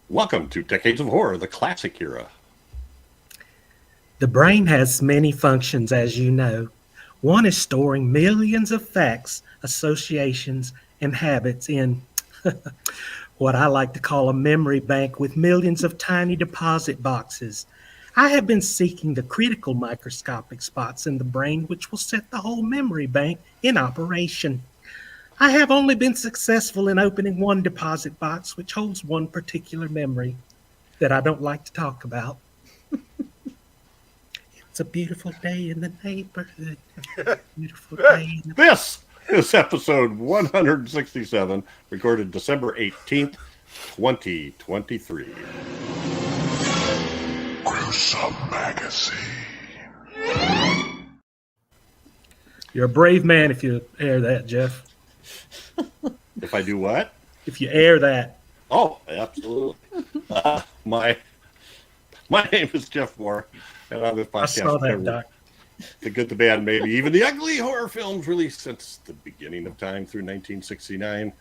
Welcome to Decades of Horror, the classic era. The brain has many functions, as you know. One is storing millions of facts, associations, and habits in what I like to call a memory bank with millions of tiny deposit boxes. I have been seeking the critical microscopic spots in the brain which will set the whole memory bank in operation. I have only been successful in opening one deposit box which holds one particular memory that I don't like to talk about. It's a beautiful day in the neighborhood. Beautiful day in the... This is episode 167, recorded December 18th, 2023. Gruesome Magazine. You're a brave man if you air that, Jeff. If I do what? If you air that. Oh, absolutely. My name is Jeff Mohr, and on this podcast, I saw that, Doc. The good, the bad, maybe even the ugly horror films released since the beginning of time through 1969.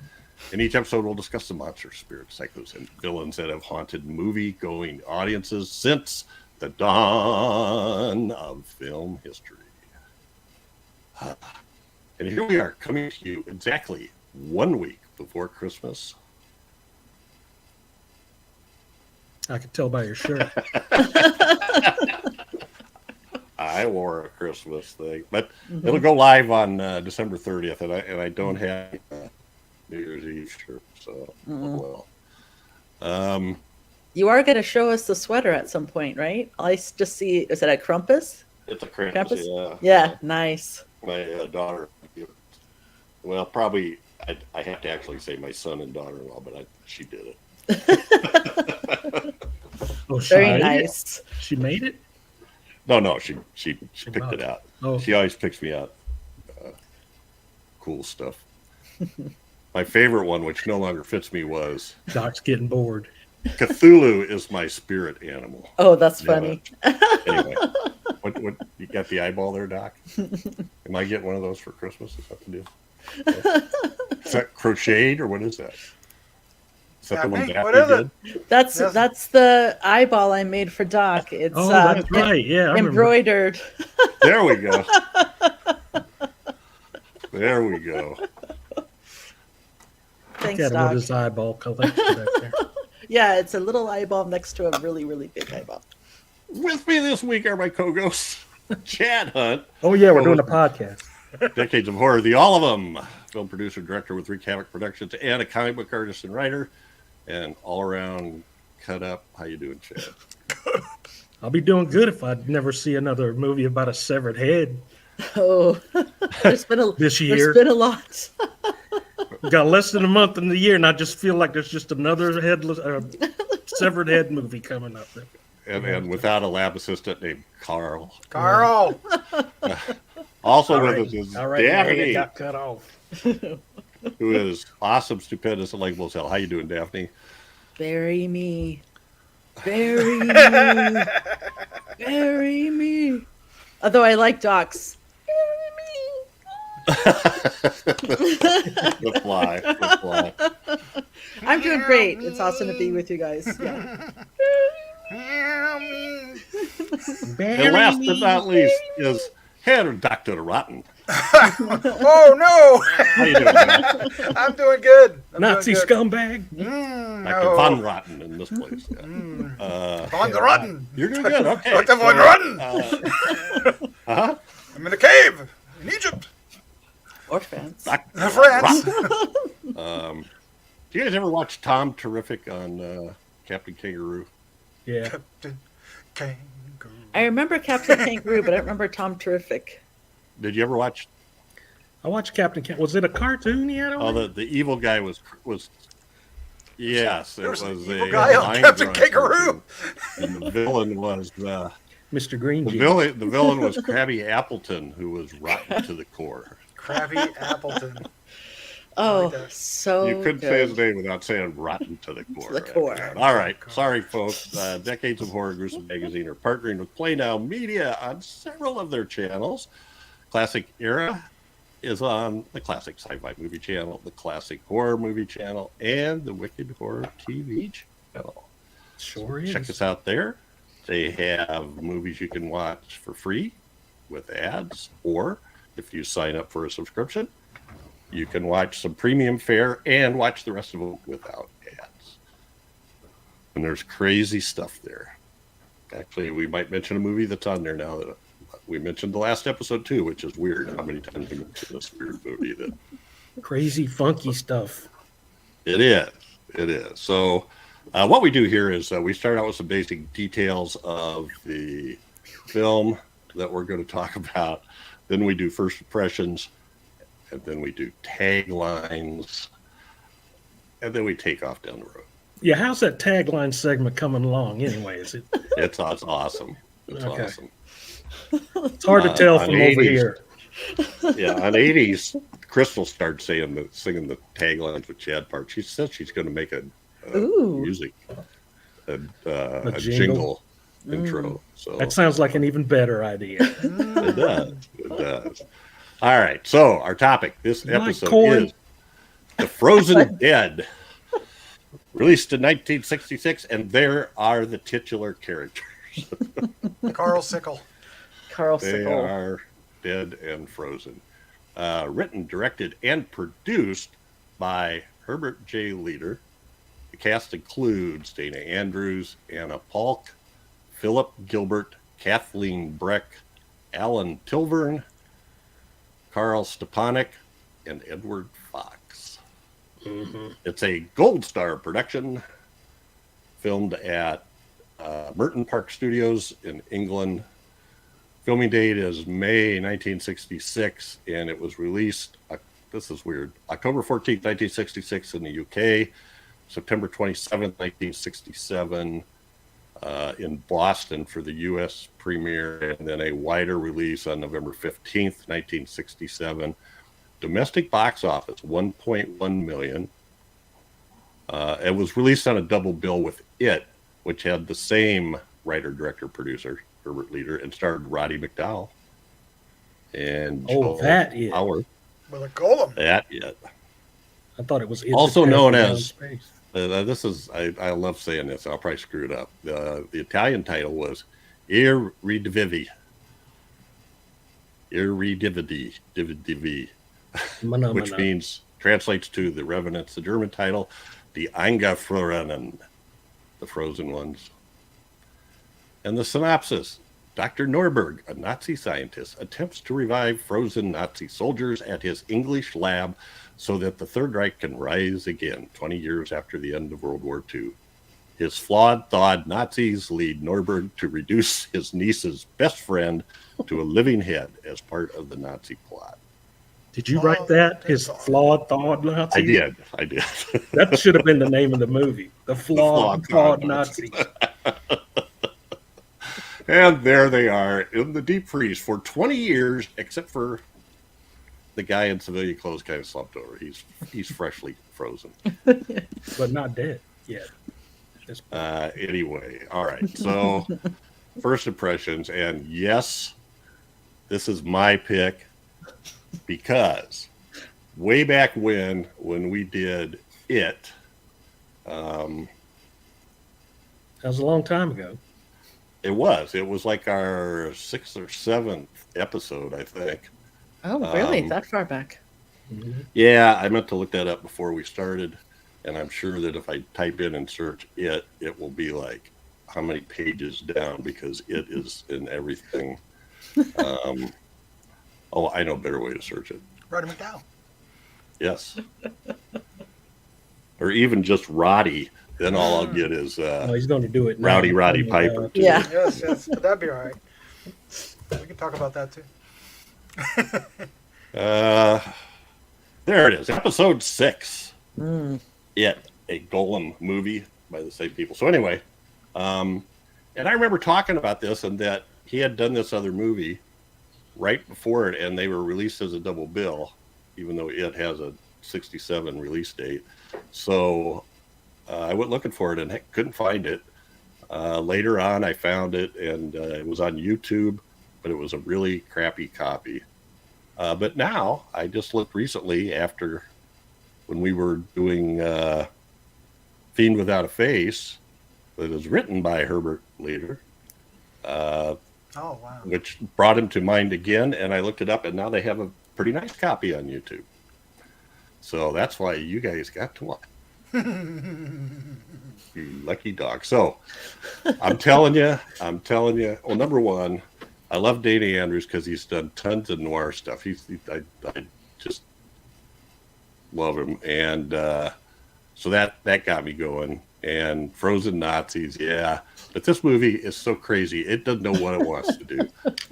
In each episode, we'll discuss the monsters, spirits, psychos, and villains that have haunted movie-going audiences since the dawn of film history. And here we are, coming to you exactly 1 week before Christmas. I can tell by your shirt. I wore a Christmas thing, but it'll go live on December 30th, and I don't have New Year's Eve shirt, so well. You are going to show us the sweater at some point, right? I just see, is it a Krampus? It's a Krampus, yeah. Yeah, nice. My daughter, well, probably, I have to actually say my son and daughter-in-law, but she did it. Oh, Very nice. She made it? No, she picked it out. Oh. She always picks me out cool stuff. My favorite one, which no longer fits me, was Doc's getting bored. Cthulhu is my spirit animal. Oh, that's funny. Anyway, what you got the eyeball there, Doc? Am I getting one of those for Christmas? Is that the deal? Is that crocheted or what is that? Is that the one Daphne did? That's the eyeball I made for Doc. It's that's right. Yeah, I embroidered. There we go. There we go. Thanks, Got Doc. his eyeball collection back there. Yeah, it's a little eyeball next to a really, really big eyeball. With me this week are my co-ghosts, Chad Hunt. Oh, yeah, we're doing a podcast. Decades of Horror, the all of them. Film producer, director with Wreak Havoc Productions, and a comic book artist and writer. And all around cut up. How you doing, Chad? I'll be doing good if I never see another movie about a severed head Oh, there's been a this year. There's been a lot. We've got less than a month in the year, and I just feel like there's just another headless, severed head movie coming up. And without a lab assistant named Carl. Carl! Also with us is Daphne, got cut off. who is awesome, stupendous, and likable as hell. How you doing, Daphne? Bury me. Bury me. Bury me. Although I like Doc's. The fly. I'm doing great. It's awesome to be with you guys. Yeah. And last but not least is Head Dr. Rotten. Oh, no! How you doing, man? I'm doing good. Nazi scumbag. Dr. Von Rotten in this place. Yeah. Von the Rotten. You're doing good. Okay. Dr. Von Rotten. I'm in a cave in Egypt. Or France. Dr. France. Rotten. Do you guys ever watch Tom Terrific on Captain Kangaroo? Yeah. Captain Kangaroo. I remember Captain Kangaroo, but I don't remember Tom Terrific. Did you ever watch? I watched Captain Cat. Was it a cartoon he had on? Oh, the evil guy was yes, it was an a evil guy on line Captain drawing Kangaroo. cartoon. And the villain was Mr. Green the Jeans. villain was Krabby Appleton, who was rotten to the core. Krabby Appleton. Oh, that. so You couldn't say good. his name without saying rotten to the core. the core. All right. Sorry, folks. Decades of Horror, Gruesome Magazine are partnering with Play Now Media on several of their channels. Classic Era is on the Classic Sci-Fi Movie Channel, the Classic Horror Movie Channel, and the Wicked Horror TV Channel. Sure Check is. us out there. They have movies you can watch for free with ads, or if you sign up for a subscription, you can watch some premium fare and watch the rest of it without ads. And there's crazy stuff there. Actually, we might mention a movie that's on there now that we mentioned the last episode too, which is weird how many times we mention this weird movie. That Crazy, funky stuff. it is. It is. So what we do here is we start out with some basic details of the film that we're going to talk about. Then we do first impressions, and then we do taglines, and then we take off down the road. Yeah, how's that tagline segment coming along anyway? Is it? It's awesome. It's Okay. awesome. It's hard to tell on from over 80s. here. Yeah, on 80s, Crystal started singing the taglines with Chad Park. She said she's going to make a Ooh. music, a jingle? jingle intro. So That sounds like an even better idea. it does. It does. All right. So our topic this Like episode corn. is The Frozen Dead, released in 1966, and there are the titular characters. Carl Sickle. Carl They Sickle. are dead and frozen. Written, directed, and produced by Herbert J. Leader. The cast includes Dana Andrews, Anna Palk, Philip Gilbert, Kathleen Breck, Alan Tilvern, Carl Stepanek, and Edward Fox. It's a Gold Star production, filmed at Merton Park Studios in England. Filming date is May 1966, and it was released, this is weird, October 14th, 1966 in the UK, September 27th, 1967 in Boston for the US premiere, and then a wider release on November 15th, 1967. Domestic box office, 1.1 million. It was released on a double bill with It, which had the same writer, director, producer, Herbert Leader, and starred Roddy McDowall and Oh, that It. Howard. With a golem. That It. I thought it was Also known as- Space. This is I love saying this. I'll probably screw it up. The Italian title was Irredividi. Irredividi, which means translates to the Revenants. The German title, the Eingefrorenen, the frozen ones. And the synopsis: Dr. Norberg, a Nazi scientist, attempts to revive frozen Nazi soldiers at his English lab so that the Third Reich can rise again 20 years after the end of World War II. His flawed, thawed Nazis lead Norberg to reduce his niece's best friend to a living head as part of the Nazi plot. Did you write that? His flawed thought Nazi? I did. That should have been the name of the movie. The flawed thought Nazi. Nazi. And there they are in the deep freeze for 20 years, except for the guy in civilian clothes kind of slumped over. He's freshly frozen. But not dead yet. Anyway, all right. So first impressions, and yes, this is my pick because way back when we did It, That was a long time ago. it was like our 6th or 7th episode, I think. Oh, really? That far back? Yeah, I meant to look that up before we started, and I'm sure that if I type in and search it will be like how many pages down, because it is in everything. Oh, I know a better way to search it. Roddy McDowall. Yes. Or even just Roddy, then all I'll get is Oh, he's going to do it now. Roddy Oh my Piper. God. too. Yeah. Yes, but that'd be all right. We can talk about that too. There it is, episode 6. It, a Golem movie by the same people. So anyway, and I remember talking about this and that he had done this other movie right before it, and they were released as a double bill, even though it has a 67 release date. So I went looking for it and couldn't find it. Later on, I found it, and it was on YouTube, but it was a really crappy copy. But now, I just looked recently after when we were doing Fiend Without a Face, that is written by Herbert later, Oh, wow. which brought him to mind again. And I looked it up, and now they have a pretty nice copy on YouTube. So that's why you guys got to watch. You lucky dog. So I'm telling you. Well, number one, I love Dana Andrews because he's done tons of noir stuff. I just love him, and so that got me going. And Frozen Nazis, yeah. But this movie is so crazy; it doesn't know what it wants to do.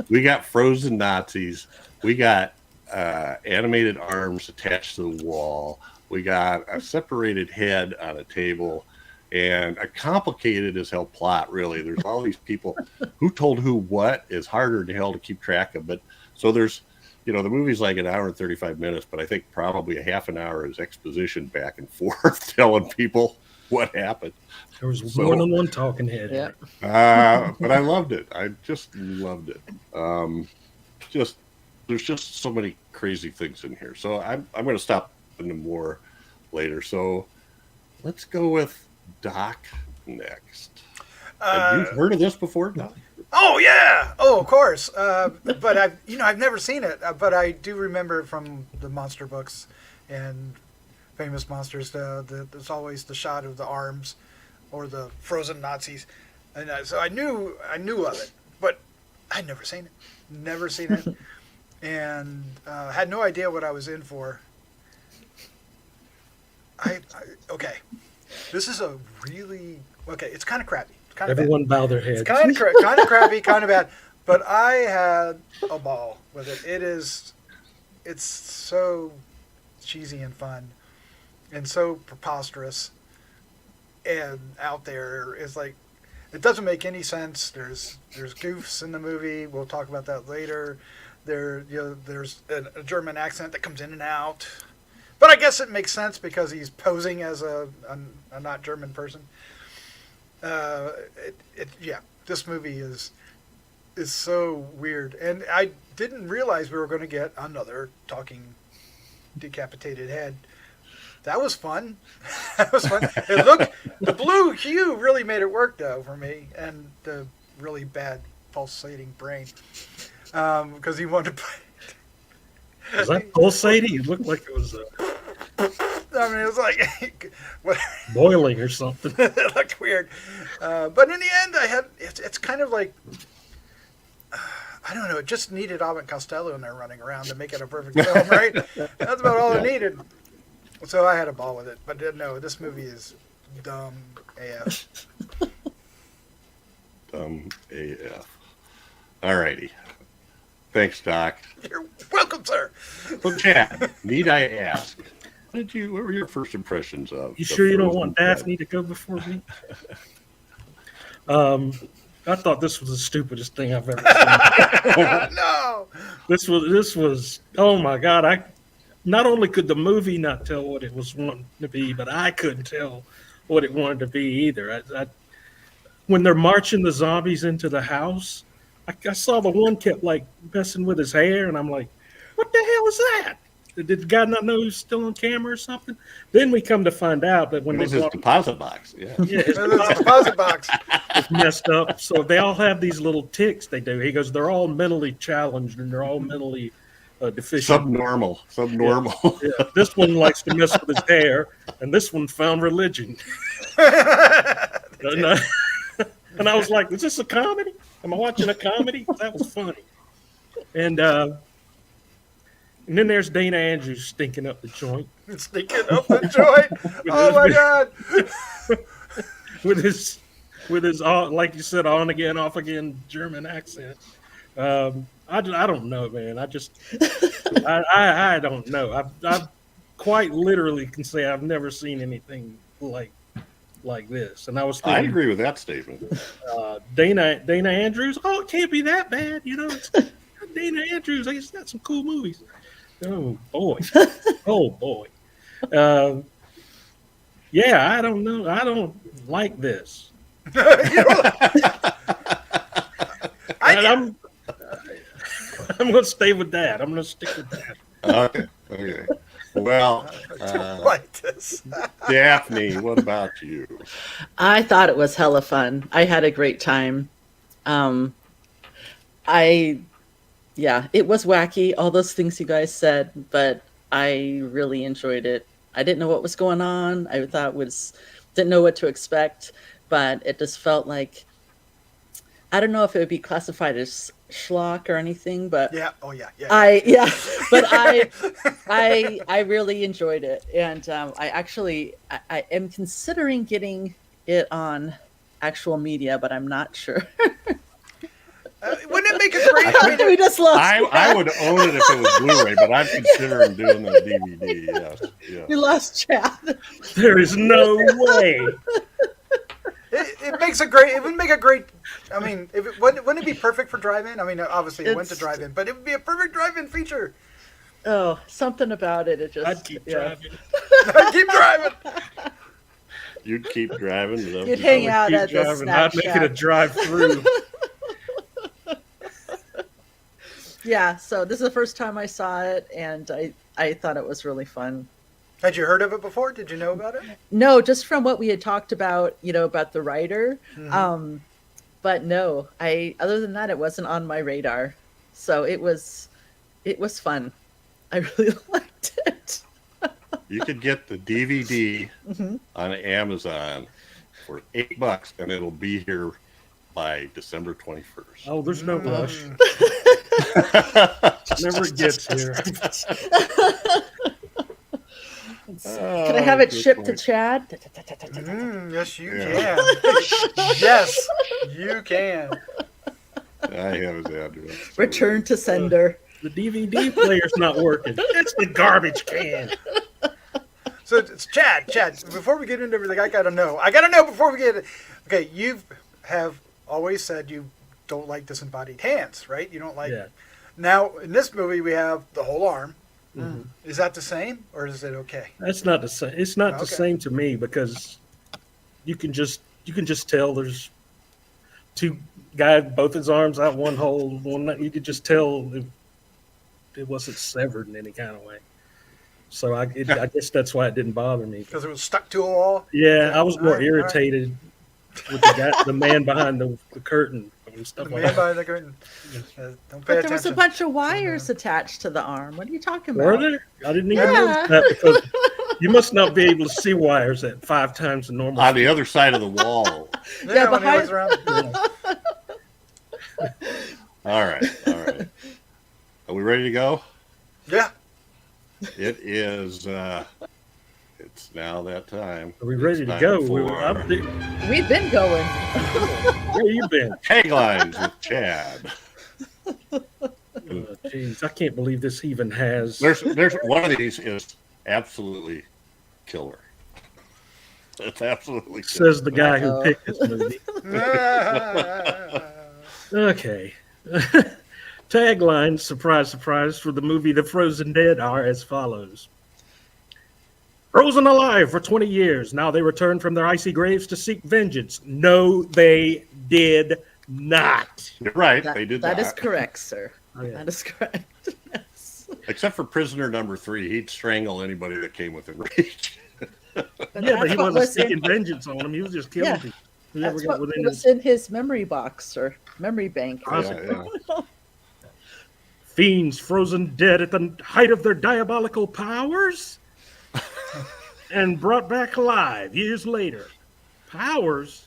We got frozen Nazis. We got animated arms attached to the wall. We got a separated head on a table, and a complicated as hell plot. Really, there's all these people who told who what is harder than hell to keep track of. But so there's, the movie's like an hour and 35 minutes, but I think probably a half an hour is exposition back and forth telling people what happened. There was more than one talking head. Yeah. But I loved it. I just loved it. There's just so many crazy things in here. So I'm going to stop into more later. So let's go with Doc next. Have you heard of this before, Doc? Oh yeah! Oh, of course. But I've never seen it. But I do remember it from the monster books and famous monsters. There's always the shot of the arms or the frozen Nazis, and so I knew of it, but I'd never seen it. Never seen it, and had no idea what I was in for. Okay, this is a really It's kind of crappy. Everyone bow their heads. It's kind of crappy, kind of bad. But I had a ball with it. It's so cheesy and fun, and so preposterous, and out there. It's like, it doesn't make any sense. There's goofs in the movie. We'll talk about that later. There's a German accent that comes in and out, but I guess it makes sense because he's posing as a not German person. This movie is so weird, and I didn't realize we were going to get another talking decapitated head. That was fun. The blue hue really made it work though for me, and the really bad pulsating brain, because he wanted to play. Was that pulsating? It looked like it was I mean, it was like boiling or something. It looked weird, but in the end, it's kind of like, I don't know. It just needed Abbott Costello in there running around to make it a perfect film, right? That's about all it needed. So I had a ball with it, but no, this movie is dumb AF. Dumb AF. Alrighty. Thanks, Doc. You're welcome, sir. So, Chad, need I ask? What were your first impressions of? You sure you don't want Daphne to go before me? I thought this was the stupidest thing I've ever seen. No. This was. Oh my God! Not only could the movie not tell what it was wanting to be, but I couldn't tell what it wanted to be either. When they're marching the zombies into the house, I saw the one kept like messing with his hair, and I'm like, "What the hell is that? Did the guy not know he was still on camera or something?" Then we come to find out that when it was his deposit box, his deposit box is messed up. So they all have these little tics they do. He goes, they're all mentally challenged and they're all mentally deficient. Subnormal. Yeah. This one likes to mess with his hair, and this one found religion. And I was like, "Is this a comedy? Am I watching a comedy?" That was funny. And then there's Dana Andrews stinking up the joint. Stinking up the joint. Oh my God! with his like you said, on again, off again German accent. I don't know, man. I don't know. I quite literally can say I've never seen anything like this. And I was thinking, I agree with that statement. Dana Andrews. Oh, it can't be that bad, It's Dana Andrews. He's got some cool movies. Oh boy. Yeah, I don't know. I don't like this. I'm going to stay with that. I'm going to stick with that. Okay. Well, I don't like this. Daphne, what about you? I thought it was hella fun. I had a great time. Um, I Yeah, it was wacky, all those things you guys said, but I really enjoyed it. I didn't know what was going on. I thought was didn't know what to expect, but it just felt like I don't know if it would be classified as schlock or anything, but Yeah. Oh yeah. Yeah. but I really enjoyed it, and I am considering getting it on actual media, but I'm not sure. Wouldn't it make a great? I mean, We just lost. I would own it if it was Blu-ray, but I'm considering doing the DVD. Yes, yes. We lost Chad. There is no way. it makes a great. It would make a great. I mean, if it, wouldn't it be perfect for drive-in? I mean, obviously it went to drive-in, but it would be a perfect drive-in feature. Oh, something about it. It just. I'd keep driving. Keep driving. You'd keep driving. You'd hang out Keep at the driving. snack I'd make it a shack. drive-through. Yeah, so this is the first time I saw it, and I thought it was really fun. Had you heard of it before? Did you know about it? No, just from what we had talked about, about the writer. Mhm. But no, other than that, it wasn't on my radar. So it was fun. I really liked it. You could get the DVD Mhm. on Amazon for $8, and it'll be here by December 21st. Oh, there's no rush. Mm. Never gets here. Can I have it shipped to Chad? Yes, you Yeah. can. Yes, you can. I have his address. Return to sender. The DVD player's not working. It's the garbage can. So it's Chad. Before we get into everything, I gotta know before we get it. Okay, you have always said you don't like disembodied hands, right? You don't like. Yeah. Now in this movie we have the whole arm. Mhm. Is that the same, or is it okay? That's not the same. It's not the Okay. same to me because you can just tell there's two guys, both his arms out one hole. You could just tell it wasn't severed in any kind of way. So I guess that's why it didn't bother me. Because it was stuck to a wall. Yeah, I was more All right. irritated with the man behind the curtain and stuff The like man that. behind the curtain. Don't pay But there was a attention. bunch of wires attached to the arm. What are you talking Were about? there? I didn't even Yeah. notice that because you must not be able to see wires at 5 times the normal. On the other side of the wall. Yeah, when he behind- was around. All right. Are we ready to go? Yeah. It is. It's now that time. Are we ready to Time go? for We've been going. Where you been? Taglines with Chad. Jeez, I can't believe this even has. There's one of these is absolutely killer. It's absolutely killer. Says the guy who Uh-oh. picked this movie. Okay. Taglines, surprise, surprise, for the movie The Frozen Dead are as follows. Frozen alive for 20 years. Now they return from their icy graves to seek vengeance. No, they did not. You're right. That, They did that that. is correct, sir. Oh, yeah. That is correct. Yes. Except for prisoner number 3, he'd strangle anybody that came within reach. But Yeah, but that's he what wasn't was in- seeking vengeance on him. He was just killing Yeah. people. Whoever That's got what within was his in his memory box or memory bank. Yeah. fiends frozen dead at the height of their diabolical powers and brought back alive years later. Powers?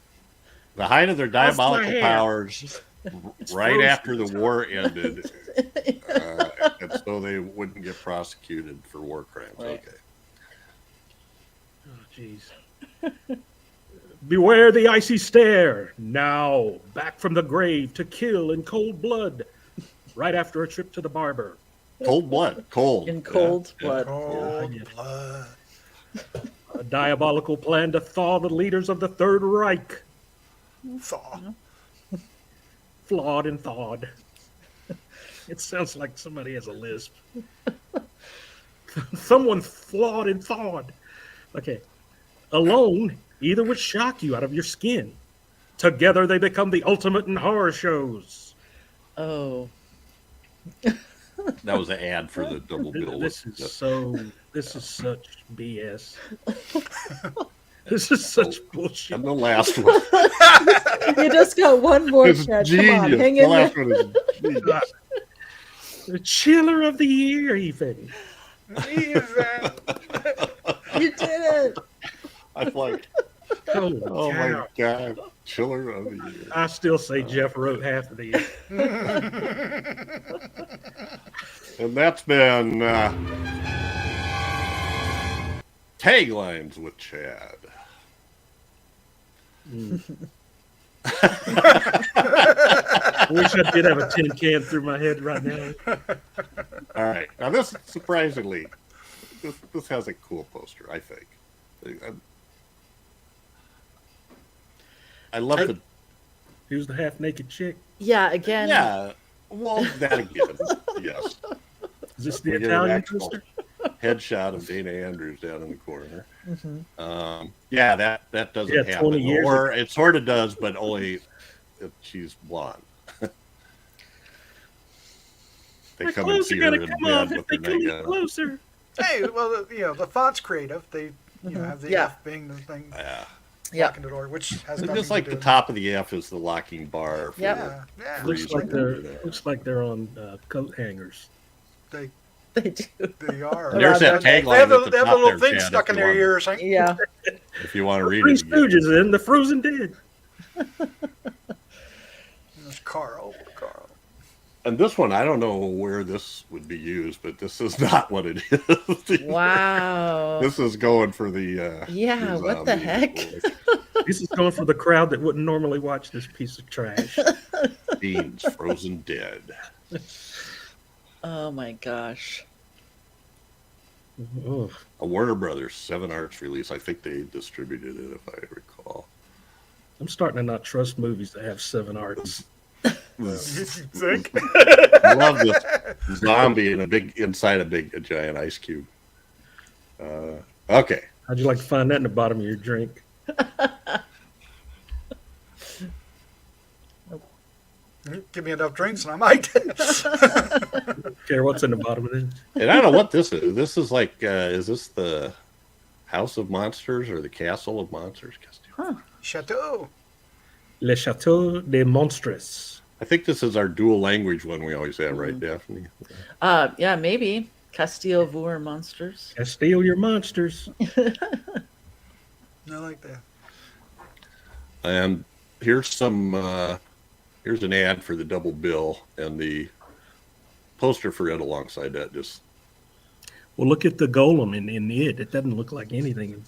The height of their diabolical hair. powers right frozen. after the war ended, and so they wouldn't get prosecuted for war crimes. Right. Okay. Oh, jeez. Beware the icy stare. Now, back from the grave to kill in cold blood. Right after a trip to the barber. Cold blood. Cold. In cold Yeah. blood. Cold Yeah. blood. A diabolical plan to thaw the leaders of the Third Reich. Thaw. Flawed and thawed. It sounds like somebody has a lisp. Someone flawed and thawed. Okay. Alone, either would shock you out of your skin. Together, they become the ultimate in horror shows. Oh. That was an ad for the double bill. This is such BS. This is such bullshit. And the last one. You just got one more, It's Chad. genius. Come on, hang The in there. last one is genius. The chiller of the year, even. Even. You did it. I'm like, Holy oh cow. my God. Chiller of the year. I still say Jeff wrote half of these. And that's been Taglines with Chad. I wish I did have a tin can through my head right now. All right. Now, this, surprisingly, this has a cool poster, I think. I love the... Who's the half-naked chick? Yeah, again. Yeah. Well, that again. Yes. Is this the We get an Italian actual poster? headshot of Dana Andrews down in the corner. Mhm. Yeah, that doesn't Yeah, happen. 20 years Or it sort of does, but only if she's blonde. They My come and clothes see are her gonna in come bed off with if they her come night in on. closer. Hey, well, the font's creative. They have the Yeah. F being the thing Yeah. Yeah. locking the door, which has And nothing just like to the do. top of the F is the locking bar. For Yep. Yeah, yeah. Looks like they're on coat hangers. They They do. they are. And there's that They tagline have at the, the they have the top little there, thing Chad, stuck if in you their want. ears. Like, Yeah. If you want to read Three it again. Stooges and the Frozen Dead. There's Carl. And this one, I don't know where this would be used, but this is not what it is. Wow. This is going for the Yeah, the what the zombie heck? boys. This is going for the crowd that wouldn't normally watch this piece of trash. Beans Frozen Dead. Oh my gosh. Oh, A Warner Brothers 7 Arts release. I think they distributed it, if I recall. I'm starting to not trust movies that have 7 arts. You think? I love this zombie in a giant ice cube. Okay. How'd you like to find that in the bottom of your drink? Give me enough drinks and I might. Care what's in the bottom of it? And I don't know what this is. This is like, is this the House of Monsters or the Castle of Monsters? Chateau. Le Chateau des Monstres. I think this is our dual language one we always have, right, Daphne? Yeah, maybe. Castile Voir Monsters. Steal your monsters. I like that. And here's here's an ad for the double bill, and the poster for it alongside that. Just Well, look at the golem in it. It doesn't look like anything.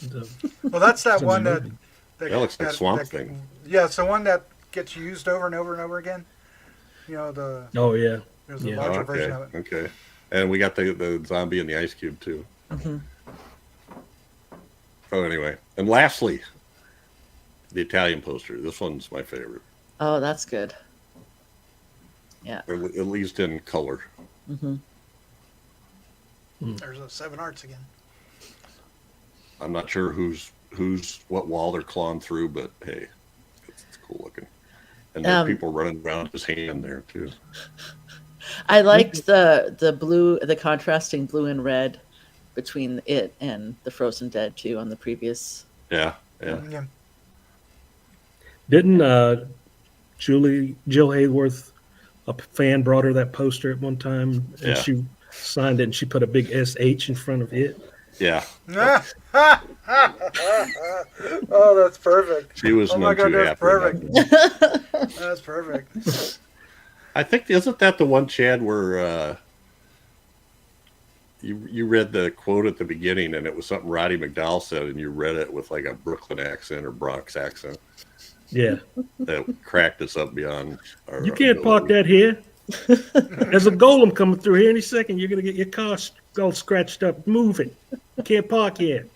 Well, that's that in the one that, movie. That looks like Swamp Thing. Yeah, it's the one that gets used over and over and over again. You know, Oh, yeah. there's a Yeah. larger okay, version of it. okay. And we got the zombie in the ice cube too. Mhm. Oh, anyway, and lastly, the Italian poster. This one's my favorite, Oh, that's good. Yeah. at least in color. Hmm. There's a 7 Arts again. I'm not sure what wall they're clawing through, but hey, it's cool looking. And there's people running around his hand there too. I liked the blue, the contrasting blue and red between it and the Frozen Dead too on the previous. Yeah, yeah. Yeah. Didn't Jill Hayworth, a fan, brought her that poster at one time, and Yeah. she signed it, and she put a big SH in front of it. Yeah, Oh, that's perfect. she was Oh my none God, too that's happy about perfect. it. That's perfect. I think, isn't that the one, Chad, where you read the quote at the beginning and it was something Roddy McDowell said and you read it with like a Brooklyn accent or Bronx accent Yeah. that cracked us up beyond our You can't park that here. There's a golem coming through here any second. You're going to get your car all scratched up. Move it. You can't park here.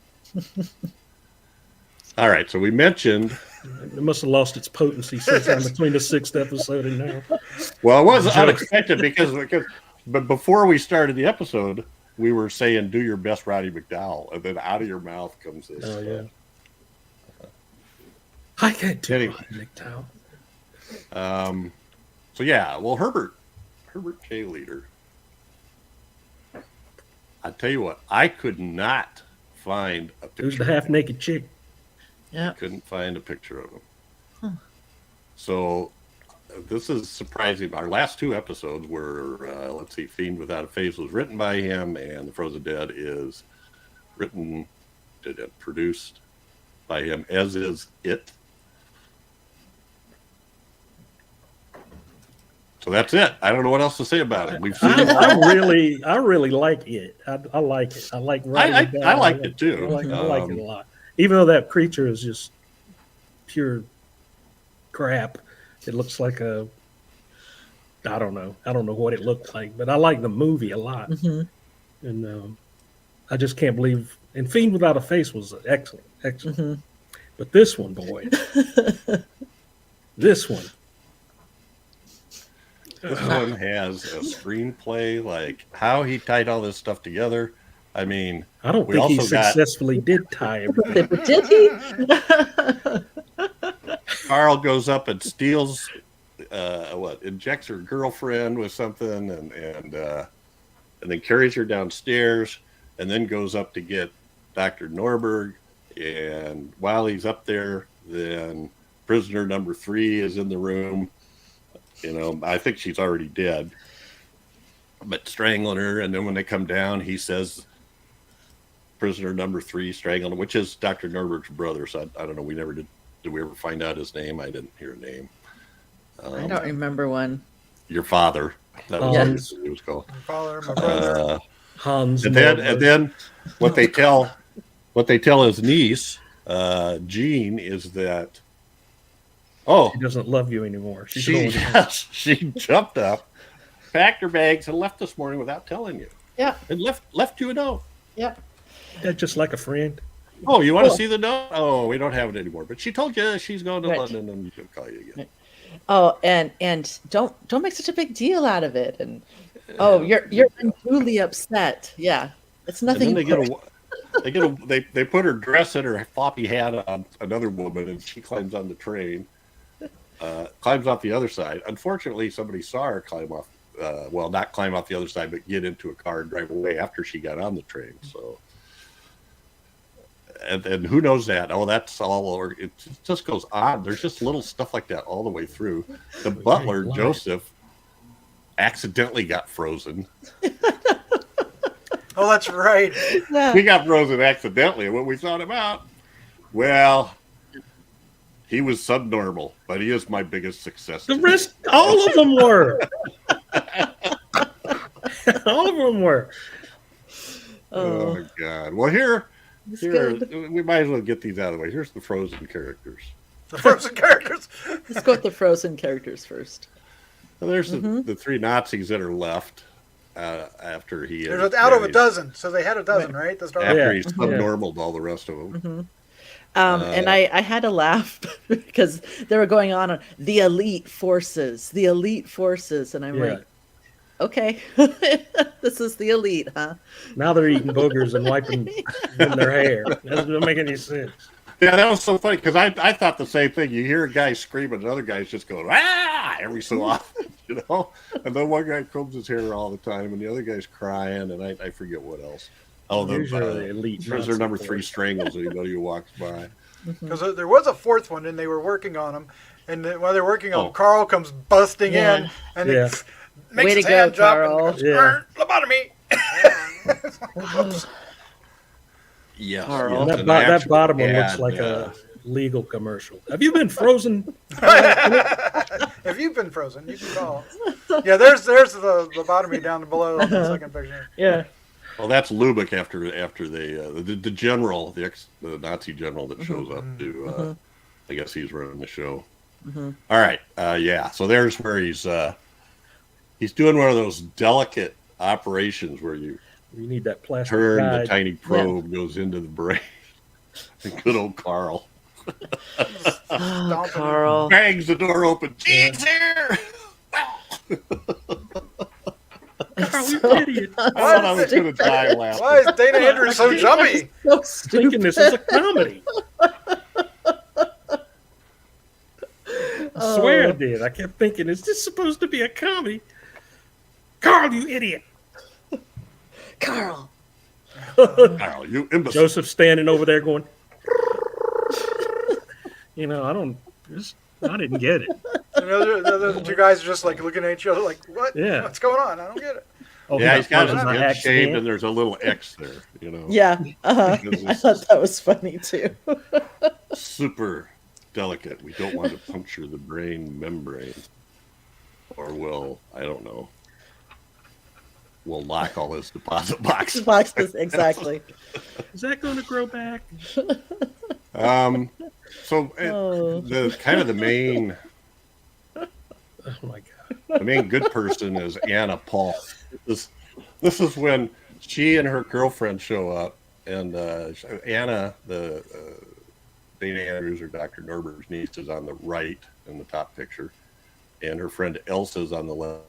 All right, so we mentioned, It must have lost its potency sometime between the 6th episode and now. well, it was Joke. unexpected but before we started the episode, we were saying, do your best Roddy McDowell, and then out of your mouth comes this. Oh, yeah. I can't do Anyway. it, McDowell. So yeah, well, Herbert J. Leader I tell you what, I could not find a picture. Who's the half-naked chick? Yeah. Couldn't find a picture of him. So this is surprising. Our last two episodes were, let's see, Fiend Without a Face was written by him, and The Frozen Dead is written and produced by him, as is It. So that's it. I don't know what else to say about it. We've seen it. I really like it. I like it. I like writing it I down. liked it too. I like it a lot. Even though that creature is just pure crap, it looks like a. I don't know what it looked like, but I like the movie a lot. Mm-hmm. And I just can't believe. And Fiend Without a Face was excellent. Mm-hmm. But this one, boy, this one. This one has a screenplay, like how he tied all this stuff together. I mean, I don't we think he also got- successfully did tie everything. Did he? Carl goes up and steals, injects her girlfriend with something, and then carries her downstairs, and then goes up to get Dr. Norberg. And while he's up there, then prisoner number 3 is in the room. You know, I think she's already dead, but strangling her. And then when they come down, he says, prisoner number 3 strangling her, which is Dr. Norberg's brother. So I don't know. We never did. Did we ever find out his name? I didn't hear a name. I don't remember one. Your father. That was what it was called. My father, my brother. Hans. And then what they tell his niece, Jean, is that She doesn't love you anymore. she jumped up, packed her bags, and left this morning without telling you. Yeah. And left you a note. Yeah. That's just like a friend. Oh, you want to see the note? Oh, we don't have it anymore. But she told you she's going to Right. London and she'll call you again. Oh, and don't make such a big deal out of it. And you're unduly upset. Yeah, it's nothing. And then they put her dress and her floppy hat on another woman, and she climbs on the train, climbs off the other side. Unfortunately, somebody saw her climb off. Not climb off the other side, but get into a car and drive away after she got on the train. So. And who knows that? Oh, that's all. Or it just goes on. There's just little stuff like that all the way through. The butler, Joseph, accidentally got frozen. Oh, that's right. Yeah. He got frozen accidentally. And when we found him out, well, he was subnormal, but he is my biggest success. The rest, all of them were. All of them were. Oh my God. Well, here good. we might as well get these out of the way. Here's the frozen characters. The Frozen characters. Let's go with the Frozen characters first. Well, there's the 3 Nazis that are left after he There's out of a dozen, so they had a dozen, right? To start with. after he's subnormaled all the rest of them. And I had to laugh because they were going on the elite forces, and I'm like, okay, this is the elite, huh? Now they're eating boogers and wiping in their hair. That doesn't make any sense. Yeah, that was so funny because I thought the same thing. You hear a guy screaming, another guy's just going every so often, And then one guy combs his hair all the time, and the other guy's crying, and I forget what else. Oh, Usually elite prisoner Nazi number force. 3 strangles anybody who walks by. Because there was a 4th one, and they were working on them. And then while they're working on Oh. them, Carl comes busting Yeah. in, and Yeah. he makes Way his to go, hand jump Carl. and goes, Yeah. lobotomy. Yes. Carl. yes, That, an that actual bottom one looks ad, like a legal commercial. Have you been frozen? If you've been frozen, you can call. Yeah, there's the lobotomy down below on the second picture. Yeah. Well, that's Lubeck after the general, the Nazi general that shows up to. I guess he's running the show. All right, So there's where he's doing one of those delicate operations where you You need that plastic turn the guide. tiny probe goes into the brain. Good old Carl Oh, Carl. bangs the door open. Gene's here. Carl, you idiot. I thought I was going to die laughing. Why is Dana Andrews so jumpy? So Thinking this is a comedy. I swear I did. I kept thinking, is this supposed to be a comedy? Carl, you idiot. Carl. Kyle, you imbecile. Joseph standing over there going, I didn't get it. And the other two guys are just like looking at each other like, what? Yeah. What's going on? I don't get it. Oh, Yeah, he's got frozen his by head shaved accident. and there's a little X there, you know. Yeah, I Because thought that was funny too. it's super delicate. We don't want to puncture the brain membrane. Or I don't know. We'll lock all his deposit boxes. Boxes, exactly. Is that going to grow back? The kind of the main Oh my God. the main good person is Anna Paul. This is when she and her girlfriend show up, and Anna, the Dana Andrews or Dr. Norbert's niece, is on the right in the top picture, and her friend Elsa's on the left.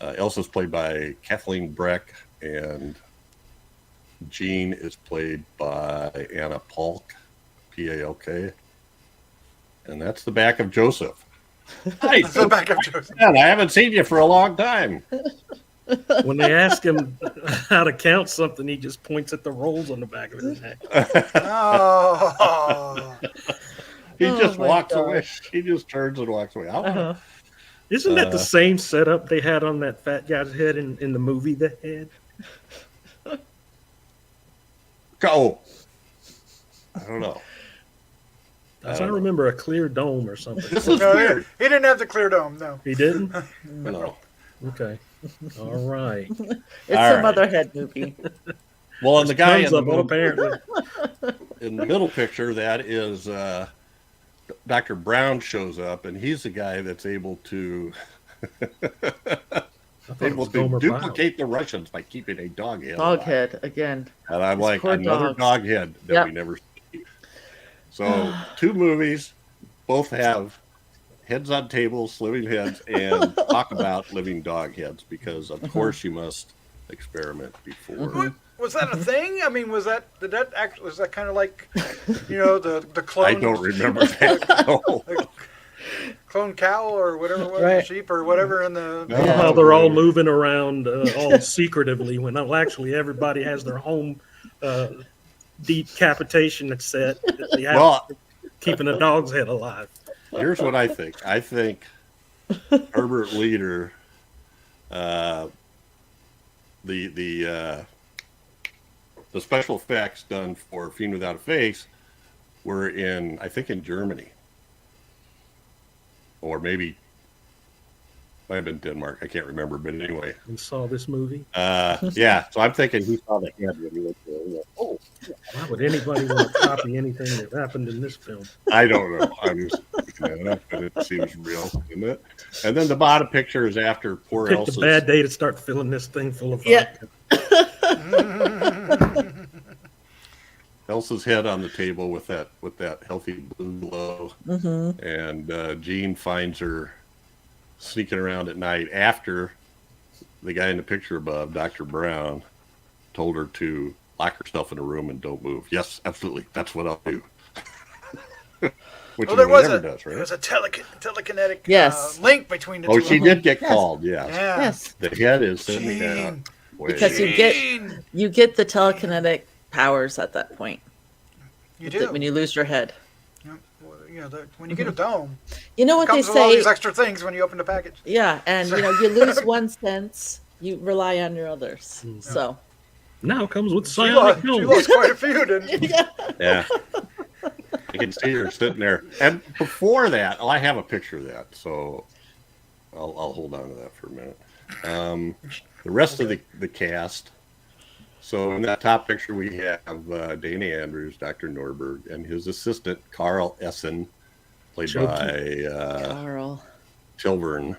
Elsa's played by Kathleen Breck, and Jean is played by Anna Palk, P-A-L-K. And that's the back of Joseph. Hi, That's the back of Joseph. man, I haven't seen you for a long time. When they ask him how to count something, he just points at the rolls on the back of his neck. Oh. He Oh just my walks away. gosh. He just turns and walks away. Uh-huh. Isn't that the same setup they had on that fat guy's head in the movie The Head? Oh, I don't know. As I remember, a clear dome or something. This is No, weird. he didn't have the clear dome, no. He didn't? No. Okay. All right. It's All a right. Motherhead movie. Well, and the guy in Thumbs the, up, well, apparently. in the middle picture, that is Dr. Brown shows up, and he's the guy that's able to I thought it was Gomer Pyle. duplicate the Russians by keeping a dog head. alive. Doghead again. And I'm His like, poor another dogs. dog head that Yep. we never see. So, two movies, both have heads on tables, living heads, and talk about living dog heads because, of course, you must experiment before. What, was that a thing? I mean, was that kind of like, the clone? I don't remember that. No. Clone cow or whatever it was, Right. sheep or whatever in the. No. How they're all moving around all secretively when actually everybody has their home decapitation set. They have Well, keeping a dog's head alive. here's what I think. I think Herbert Leader, the special effects done for Fiend Without a Face were in Germany. Or maybe might have been Denmark. I can't remember, but anyway. And saw this movie. Yeah, so I'm thinking he saw the head when he went there. He went, oh, Why would anybody want to copy anything that happened in this film? I don't know. I'm just looking that up, but it seems real, isn't it? And then the bottom picture is after poor Picked Elsa's. a bad day to start filling this thing full of Yeah. vodka. Elsa's head on the table with that healthy blue glow, and Jean finds her sneaking around at night after the guy in the picture above, Dr. Brown, told her to lock herself in a room and don't move. Yes, absolutely, that's what I'll do. Which Well, there he was never a does, there right? was a telekinetic Yes. link between the Oh, two. she of them. did get called. Yes, Yeah. Yes, the head is sitting Jean. down. because you get the telekinetic powers at that point You do. when you lose your head. When you get a dome, You know it what they comes with all say? these extra things when you open the package. Yeah, and you lose one sense, you rely on your others. So Now comes with She psionic lost, helmet. quite a few, didn't she? Yeah. You can see her sitting there. And before that, I have a picture of that, so I'll hold on to that for a minute. The rest of the cast. So in that top picture, we have Dana Andrews, Dr. Norberg, and his assistant, Carl Essen, played by Carl. Tilburn.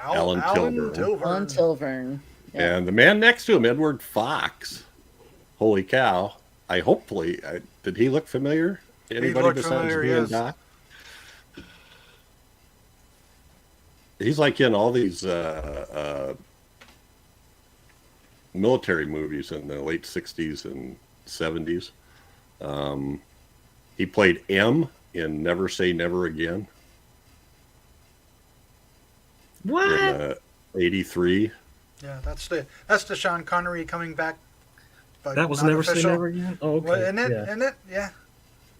Alan Tilburn. On Tilburn. Yeah. And the man next to him, Edward Fox. Holy cow. Did he look familiar to anybody looked besides familiar, me and yes. Doc? He's like in all these military movies in the late 60s and 70s. He played M in Never Say Never Again What? in 83. Yeah, that's the Sean Connery coming back. But That was not never seen official. ever again. Oh, okay. Well, isn't it? Yeah. Isn't it? Yeah.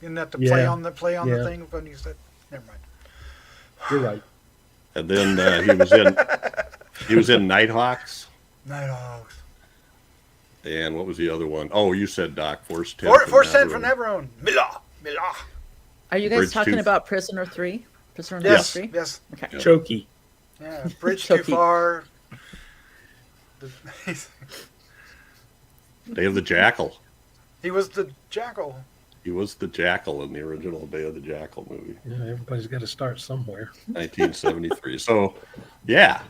You didn't have to Yeah. play on the Yeah. thing when you said. Never mind. You're right. And then he was in Nighthawks. Nighthawks. And what was the other one? Oh, you said Doc, Force 10. Force 10 from Maroon. Mila. Are you guys Bridge talking too- about Prisoner 3? Prisoner number Yes. 3? Yes. Okay. Yeah. Chokey. Yeah. Bridge too Choky. far. Day of the Jackal. He was the jackal. He was the Jackal in the original Day of the Jackal movie, Yeah, everybody's got to start somewhere. 1973. So, yeah.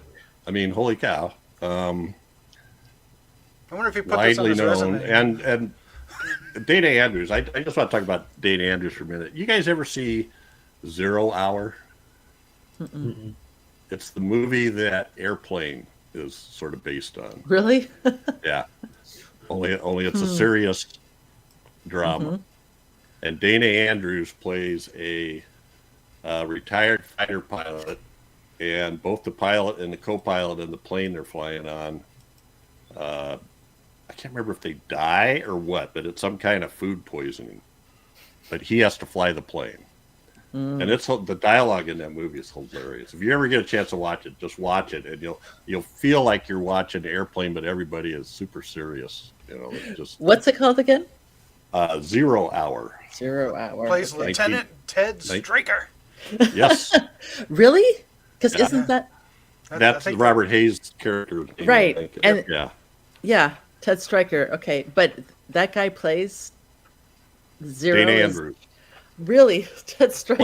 I mean, holy cow. I wonder if he put this on Widely his known. resume. And Dana Andrews. I just want to talk about Dana Andrews for a minute. You guys ever see 0 Hour? Mm-mm. It's the movie that Airplane is sort of based on. Really? Yeah. Only it's a serious drama. And Dana Andrews plays a retired fighter pilot, and both the pilot and the co-pilot in the plane they're flying on, I can't remember if they die or what, but it's some kind of food poisoning. But he has to fly the plane. And it's the dialogue in that movie is hilarious. If you ever get a chance to watch it, just watch it, and you'll feel like you're watching Airplane, but everybody is super serious. It's just What's it called again? 0 Hour. 0 Hour. Plays Okay. Lieutenant Ted Straker. Yes, Really? Because Yeah. isn't that... that's Robert Hayes' character. Right, I think. and- Yeah, Yeah, Ted Stryker. Okay, but that guy plays Zero. Dana is- Andrews Really? Ted Stryker.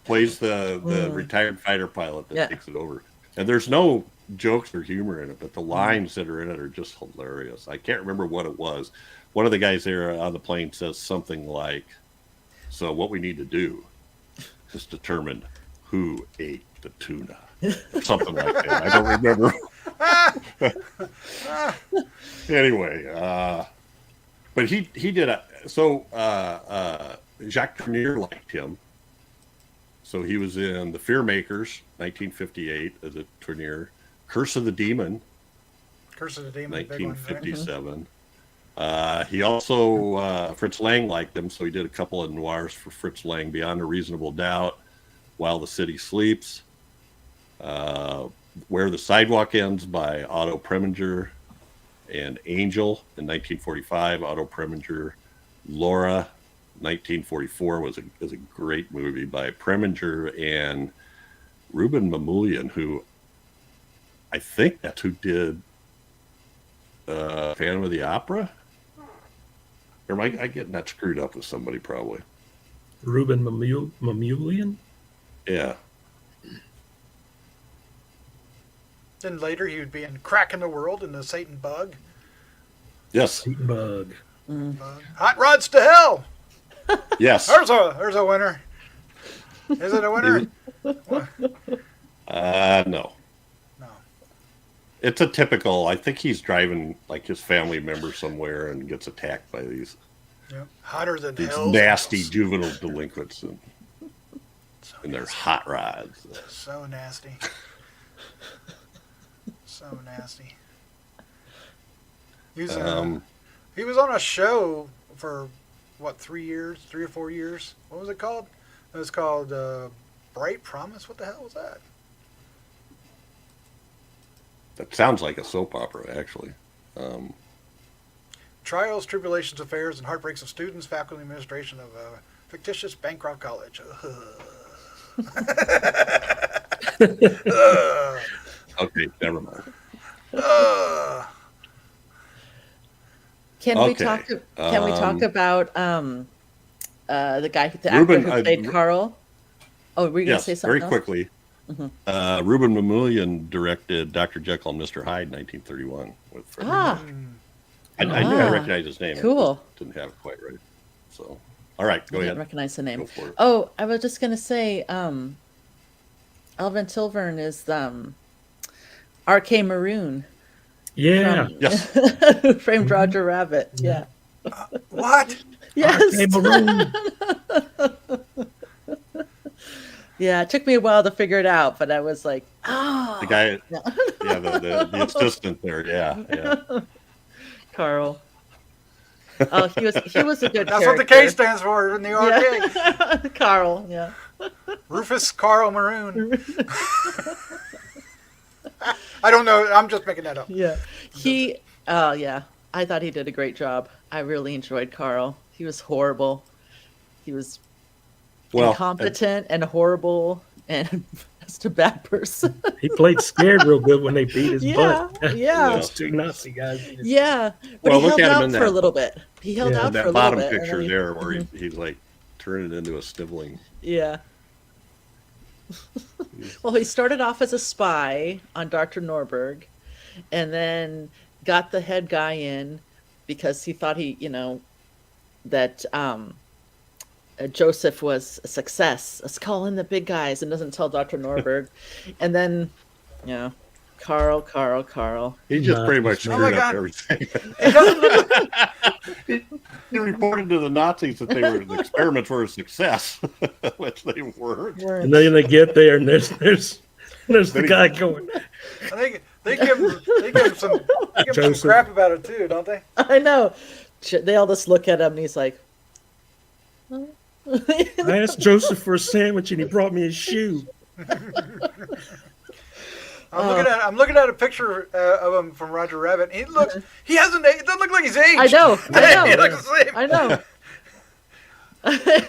plays the retired fighter pilot that Yeah. takes it over. And there's no jokes or humor in it, but the lines that are in it are just hilarious. I can't remember what it was. One of the guys there on the plane says something like, "So what we need to do is determine who ate the tuna," or something like that. I don't remember. Anyway, but he did Jacques Tourneur liked him. So he was in The Fearmakers, 1958, as a Tourneur. Curse of the Demon, Curse of the Demon. Big one, right? 1957. He also, Fritz Lang liked him, so he did a couple of noirs for Fritz Lang, Beyond a Reasonable Doubt, While the City Sleeps, Where the Sidewalk Ends by Otto Preminger, and Angel in 1945, Otto Preminger. Laura, 1944 was a great movie by Preminger and Ruben Mamoulian, who I think that's who did Phantom of the Opera. Or am I getting that screwed up with somebody? Probably. Ruben Mamoulian? Yeah. Then later he would be in Crack in the World and the Satan Bug. Yes. Bug. Hot Rods to Hell. Yes. There's a winner. Is it a winner? No. No. It's a typical. I think he's driving like his family member somewhere and gets attacked by these Yep. Hotter than these hell. nasty juvenile delinquents and So, their hot rods. so nasty. So nasty. He was on a show for what, 3 or 4 years? What was it called? It was called Bright Promise. What the hell was that? That sounds like a soap opera, actually. Trials, Tribulations, Affairs, and Heartbreaks of Students, Faculty Administration of Fictitious Bancroft College. Okay, never mind. Can we talk? Can we talk about the guy, the actor Ruben, who played Carl? Oh, were you going to Yes, say something very else? quickly. Ruben Mamoulian directed Dr. Jekyll and Mr. Hyde in 1931 with Freddie. I knew I recognized his name. I Cool. just didn't have it quite right. So, all right, go I ahead. didn't recognize the name. Go for it. Oh, I was just going to say, Alvin Tilvern is R.K. Maroon. Yeah. Yes. Who framed Roger Rabbit. Yeah. What? Yes. Okay, Maroon. Yeah, it took me a while to figure it out, but I was like, oh, The guy, yeah, the assistant there, yeah. Carl. Oh, he was a good That's character. what the K stands for in the arcade. Yeah. Carl, yeah. Rufus Carl Maroon. I don't know. I'm just making that up. Yeah. Yeah. I thought he did a great job. I really enjoyed Carl. He was horrible. He was incompetent and horrible and just a bad person. He played scared real good when they beat his butt. Yeah. Those two Nazi guys. Yeah. But Well, he look held at him out in for that- a little bit. He held out for a That little bottom bit. picture and then there where he's like turning into a sniveling. Yeah. Well, he started off as a spy on Dr. Norberg and then got the head guy in because he thought that Joseph was a success. Let's call in the big guys and doesn't tell Dr. Norberg. And then, Carl. He just pretty much Oh screwed my up God. everything. He reported to the Nazis that the experiments were a success, which they weren't. And then they get there, and there's the guy going. I think they give him some crap about it too, don't they? I know. They all just look at him and he's like, I asked Joseph for a sandwich, and he brought me a shoe. I'm looking at a picture of him from Roger Rabbit. He hasn't. It doesn't look like he's aged. I know. He looks the same. I know.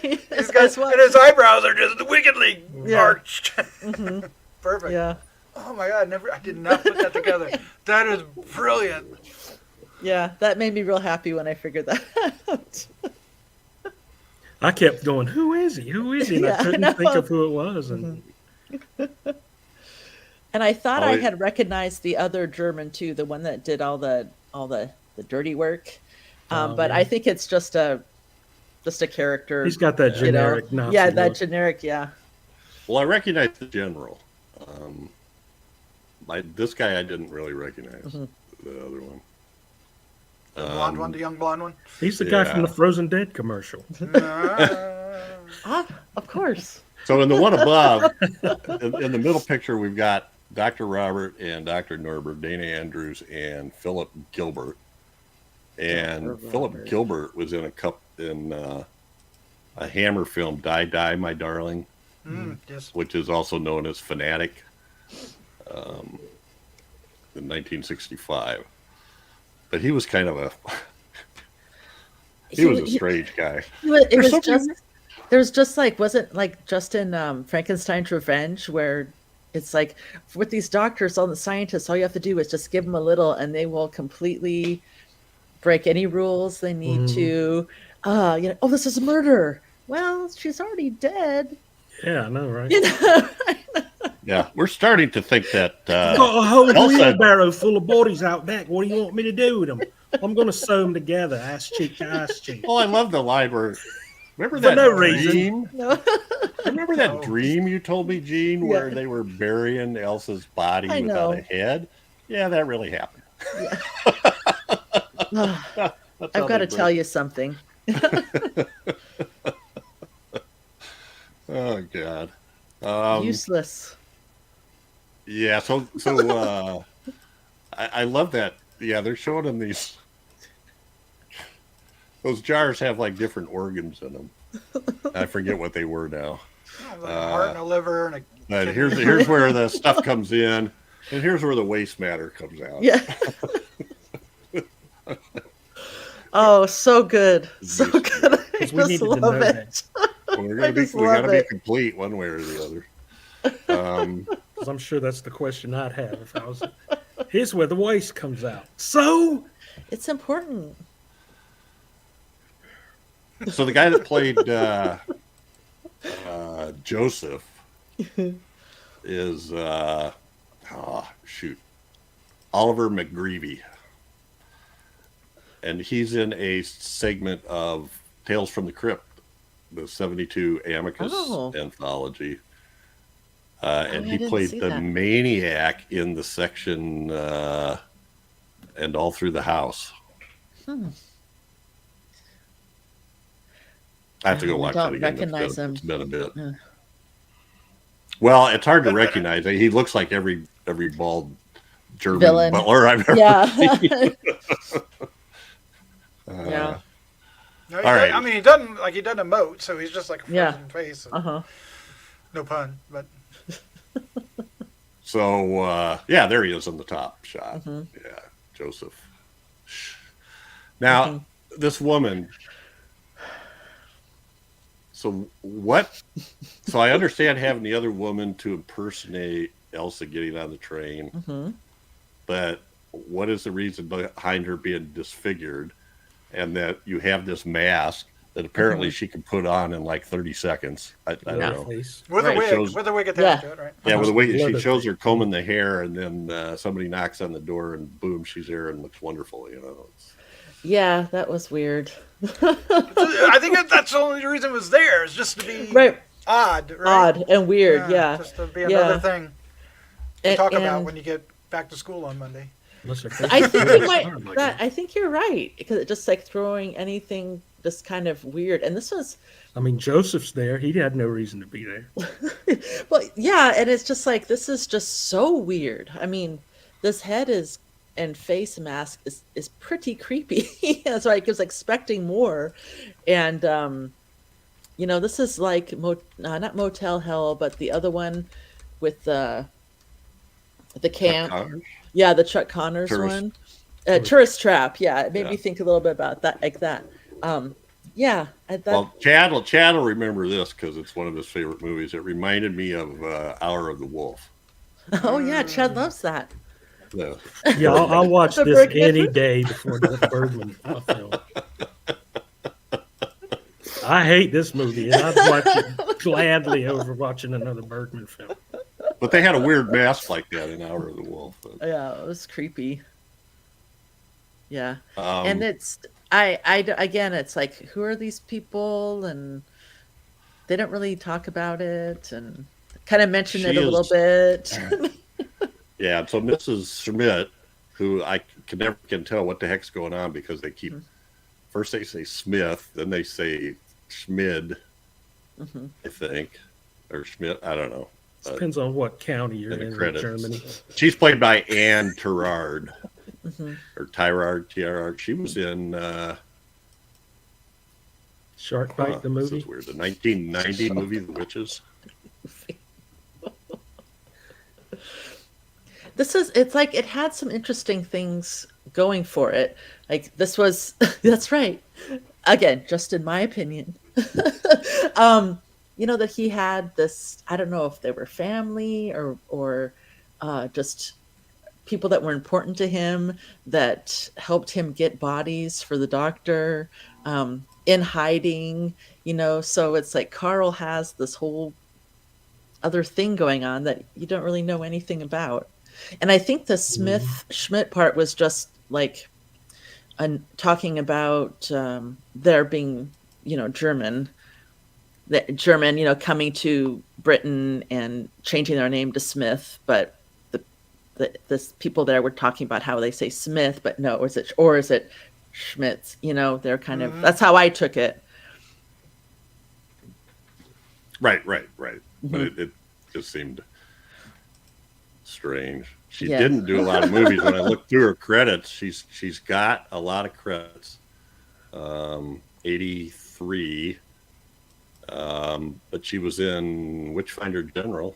He's got, and his eyebrows are just wickedly arched. Mm-hmm. Perfect. Yeah. Oh my God! I did not put that together. That is brilliant. Yeah, that made me real happy when I figured that out. I kept going, who is he? Who is he? And Yeah, I couldn't I think know. of who it was. And And I thought Oh, I yeah. had recognized the other German too, the one that did all the dirty work. But yeah. I think it's just a character. he's got that generic Nazi Yeah, that look. generic. Yeah. Well, I recognize the general. This guy I didn't really recognize. Mm-hmm. The other one. The blonde one, the young blonde one. He's the guy from Yeah. the Frozen Dead commercial. Of course. So in the one above, in the middle picture, we've got Dr. Robert and Dr. Norbert, Dana Andrews, and Philip Gilbert. And Dr. Philip Robert. Gilbert was in a Hammer film, Die, Die, My Darling, Yes. which is also known as Fanatic, in 1965. But he was kind of a he was a strange guy. There's just like, wasn't like just in Frankenstein's Revenge where it's like with these doctors, all the scientists, all you have to do is just give them a little and they will completely break any rules they need to. Oh, this is murder. Well, she's already dead. Yeah, I know, right? Yeah, we're starting to think that Got a whole Elsa- wheelbarrow full of bodies out back. What do you want me to do with them? I'm going to sew them together, ass cheek to ass cheek. Oh, I love the line where. Remember For that no dream? reason. No. Remember that dream you told me, Gene, where they were burying Elsa's body I without know. a head? Yeah, that really happened. I've got to tell you something. Oh God. Useless. Yeah. So I love that. Yeah, they're showing them these. Those jars have like different organs in them. I forget what they were now. Like a heart and a liver and a. But here's where the stuff comes in, and here's where the waste matter comes out. Yeah. Oh, so good. So good. I Because we just needed to love know it. We're I gonna be just love be it. complete one way or the other. Because I'm sure that's the question I'd have if I was. Here's where the waste comes out. So, It's important. So the guy that played Joseph is Oliver McGreevy, and he's in a segment of Tales from the Crypt, the '72 Amicus anthology, and I he didn't played see the that. maniac in the section and all through the house. I have to go I watch don't that again. recognize him. It's been a bit. Yeah. Well, it's hard to recognize. He looks like every bald German Villain. butler I've ever Yeah. seen. Yeah. No, All right. I mean, he doesn't emote, so he's just like a Yeah. frozen face. Uh-huh. No pun, but So yeah, there he is on the top shot. Mhm. Yeah, Joseph. Now, Mm-hmm. this woman. So what? So I understand having the other woman to impersonate Elsa getting on the train, Mm-hmm. but what is the reason behind her being disfigured, and that you have this mask that apparently she can put on in like 30 seconds? I don't know. Face. with Right. a wig, Shows- with a wig attached Yeah. to it, right? Yeah, with the way she Leather shows thing. her combing the hair, and then somebody knocks on the door, and boom, she's there and looks wonderful. You know, Yeah, that was weird. I think that's the only reason it was there, is just to be Right. odd, right? Odd and weird. Yeah. Just to be another Yeah. thing to And- talk about and- when you get back to school on Monday. Unless her face I is think really you might. hard like That I think you're right, because it just like throwing anything just kind of weird. And this was, I mean, Joseph's there. He had no reason to be there. well, yeah, and it's just like this is just so weird. I mean, this head is and face mask is pretty creepy. That's why I was expecting more, and you know, this is like not Motel Hell, but the other one with the camp. Connors? Yeah, the Chuck Connors Tourist- one. Tourist Trap. Yeah, it made Yeah. me think a little bit about that, like that. Yeah, that, Well, Chad will remember this because it's one of his favorite movies. It reminded me of Hour of the Wolf. oh yeah, Chad loves that. The- Yeah, I'll watch The this Bergman. any day before the Bergman film. I hate this movie, and I'd watch it gladly over watching another Bergman film. But they had a weird mask like that in Hour of the Wolf. Yeah, it was creepy. Yeah, Um, and it's again, it's like, who are these people, and they don't really talk about it, and kind of mention it She a little is- bit. yeah, so Mrs. Schmidt, who I never can tell what the heck's going on because they keep first they say Smith, then they say Schmid, Mhm. I think, or Schmidt. I don't know. Depends on what county you're In the in credits. Germany. She's played by Anne Tirard Mhm. or Tirard. She was in Shark Bite, the this movie. is weird. The 1990 movie The Witches. It's like it had some interesting things going for it. Like this was, that's right. Again, just in my opinion. You know, that he had this, I don't know if they were family or just people that were important to him that helped him get bodies for the doctor in hiding, you know. So it's like Carl has this whole other thing going on that you don't really know anything about. And I think the Schmidt part was just like talking about there being, you know, German, you know, coming to Britain and changing their name to Smith, but the people there were talking about how they say Smith, but no, is it Schmitz? You know, they're kind of, that's how I took it. Right. But it just seemed strange. She Yeah. didn't do a lot of movies. When I looked through her credits, she's got a lot of credits. 83. But she was in Witchfinder General.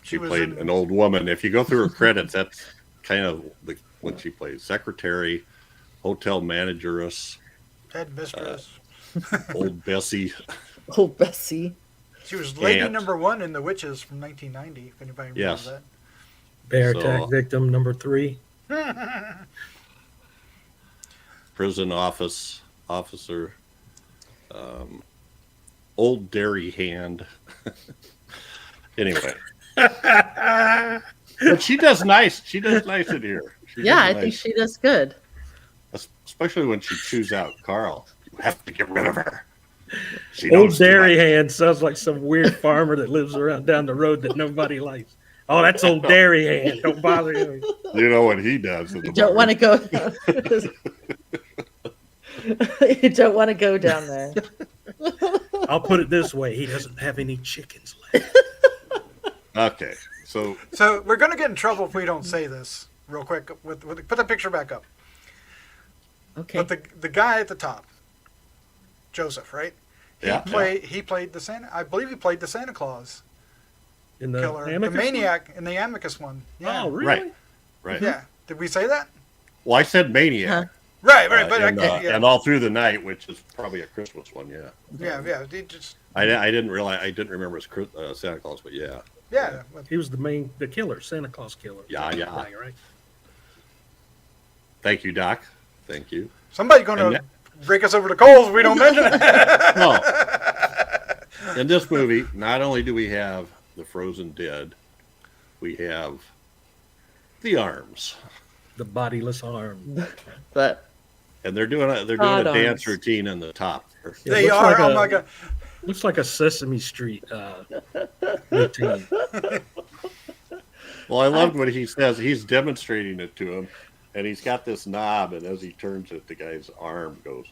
She was played in- an old woman. If you go through her credits, that's kind of what she plays: secretary, hotel manageress, Headmistress. old Bessie. Oh, Bessie. She was lady Aunt. number 1 in The Witches from 1990, if anybody remembers Yes. Bear So- attack victim number 3. that. Prison officer, old dairy hand. Anyway, but she does nice. She does nice in here. Yeah, I think she does good. especially when she chews out Carl. You have to get rid of her. She knows Old too dairy much. hand sounds like some weird farmer that lives around down the road that nobody likes. Oh, that's old dairy hand. Don't bother him. You know what he does. In the You don't want to bar. go. You don't want to go down there. I'll put it this way: he doesn't have any chickens left. Okay, so So we're going to get in trouble if we don't say this real quick. Put the picture back up. Okay. But the guy at the top, Joseph, right? yeah, He played the Santa. I believe he played the Santa Claus In the killer, the Amicus one? maniac in the Amicus one. Yeah. Oh, really? right, right. Yeah. Did we say that? Well, I said Maniac, Right. But and, yeah. and All Through the Night, which is probably a Christmas one. Yeah, Yeah. He just I didn't remember it was Santa Claus, but yeah, yeah. He was the killer, Santa Claus killer. Yeah. Right. Thank you, Doc. Thank you. Somebody's going to break us over the coals if we don't mention it. No. In this movie, not only do we have the frozen dead, we have the arms, The bodiless arm. But and they're doing a God dance arms. routine in the top there. It They looks are. like Oh a- my god. Looks like a Sesame Street routine. Well, I loved what he says. He's demonstrating it to him, and he's got this knob, and as he turns it, the guy's arm goes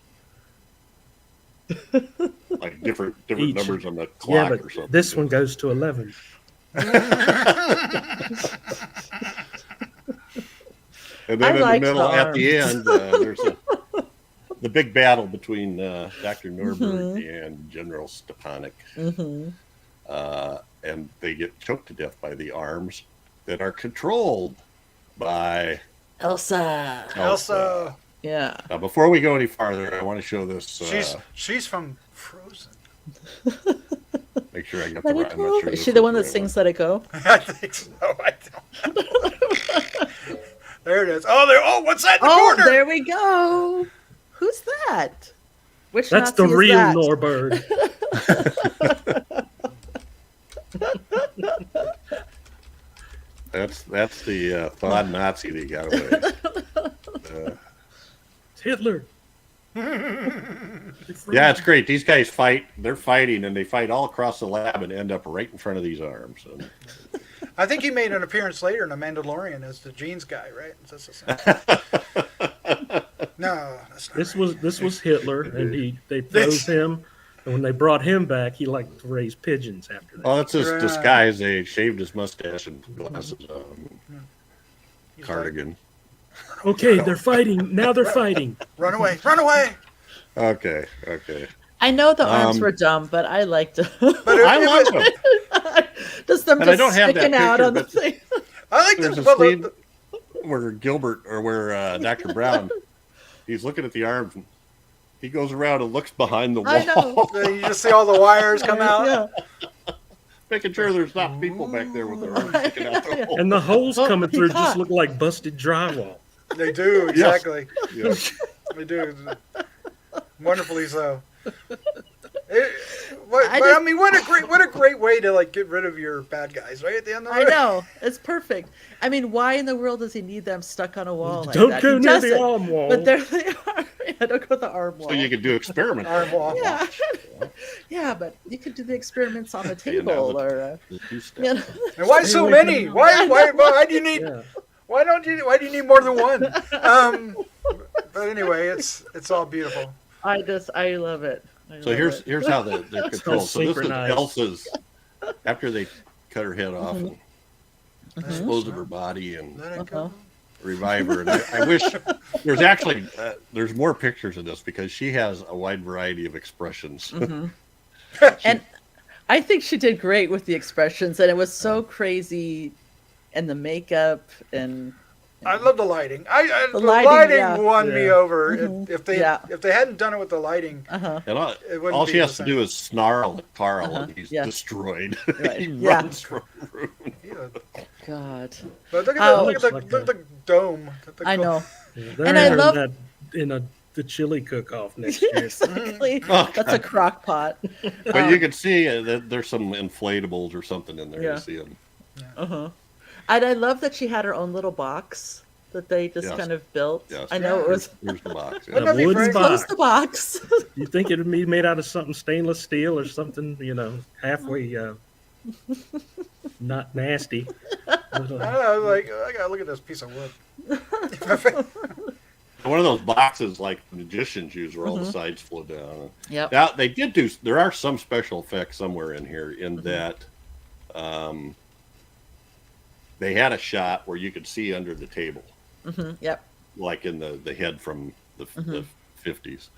like different Each. numbers on the Yeah, clock but or something. this one goes to 11. And then I in the liked middle, the at the arms. end, there's the big battle between Dr. Nuremberg and General Stepanek. And they get choked to death by the arms that are controlled by Elsa. Elsa. Yeah. Now, before we go any farther, I want to show this. She's from Frozen. Make sure I got Let the it right. I'm go. not sure Is this she the is one that right sings Let It Go? I think so. I don't. There it is. Oh, what's that in the Oh, corner? there we go. Who's that? Which That's Nazi the is real that? Norberg. That's the thawed Nazi that got away. It's Hitler. Yeah, it's great. These guys fight. They're fighting, and they fight all across the lab and end up right in front of these arms. And I think he made an appearance later in The Mandalorian as the jeans guy, right? Is this the same? No, that's not This was Hitler, and they froze him. And when they brought him back, he liked to raise pigeons after that. well, that's his Right. disguise. They shaved his mustache and glasses on, He's cardigan. Okay, they're fighting. Now they're fighting. like, run away! Run away! Okay. I know the arms Um, were dumb, but I liked it. But I love them. Just them And I just don't have that sticking out picture, on the but- thing. I like There's this. a Well, scene where Dr. Brown, he's looking at the arms. And he goes around and looks behind the I wall, know. you just see all the wires come out. Yeah. making sure there's not people back there with their arms sticking out the wall. And the holes coming he through caught. just look like busted drywall. They do exactly. Yeah. They do. Wonderfully so. I What a great way to like get rid of your bad guys right at the end of I it. know. It's perfect. I mean, why in the world does he need them stuck on a wall like Don't that? go He near the doesn't. arm wall. But there they are. Yeah, don't go to the arm wall. So you could do experiments. Arm wall. Yeah. Yeah, but you could do the experiments on the You know, table the- or, The two-step. you know. And why so many? Why do you need? Yeah. Why do you need more than one? But anyway, it's all beautiful. I love it. So here's how they're controlled. So this is synchronized. Elsa's after they cut her head off and dispose of her body and Let it go. revive her. And I wish there's actually there's more pictures of this because she has a wide variety of expressions. And I think she did great with the expressions, and it was so crazy, and the makeup and I love the lighting. The lighting, lighting yeah. won me Yeah. over. Mhm. If they Yeah. hadn't done it with the lighting, And it wouldn't all be she the has to same. do is snarl at Carl and he's Yeah. destroyed. Right. He Yeah. runs from the room. Yeah. God, But look at Oh. look at the dome. I know. Yeah, And they're I having love- that in the chili cook-off next year. Exactly. Oh, That's a crock pot. But you can see that there's some inflatables or something in there. Yeah. You see them. And I love that she had her own little box that they just Yes. kind of built. Yes. I know it was. Here's the box. Wouldn't A that be wooden great? box. Close the box. You think it would be made out of something stainless steel or something, halfway not nasty. But, I don't know, like I gotta look at this piece of wood. One of those boxes like magicians use where all the sides flow down. Yep. Now, they did do, there are some special effects somewhere in here in that they had a shot where you could see under the table. Yep. Like in the head from the 50s.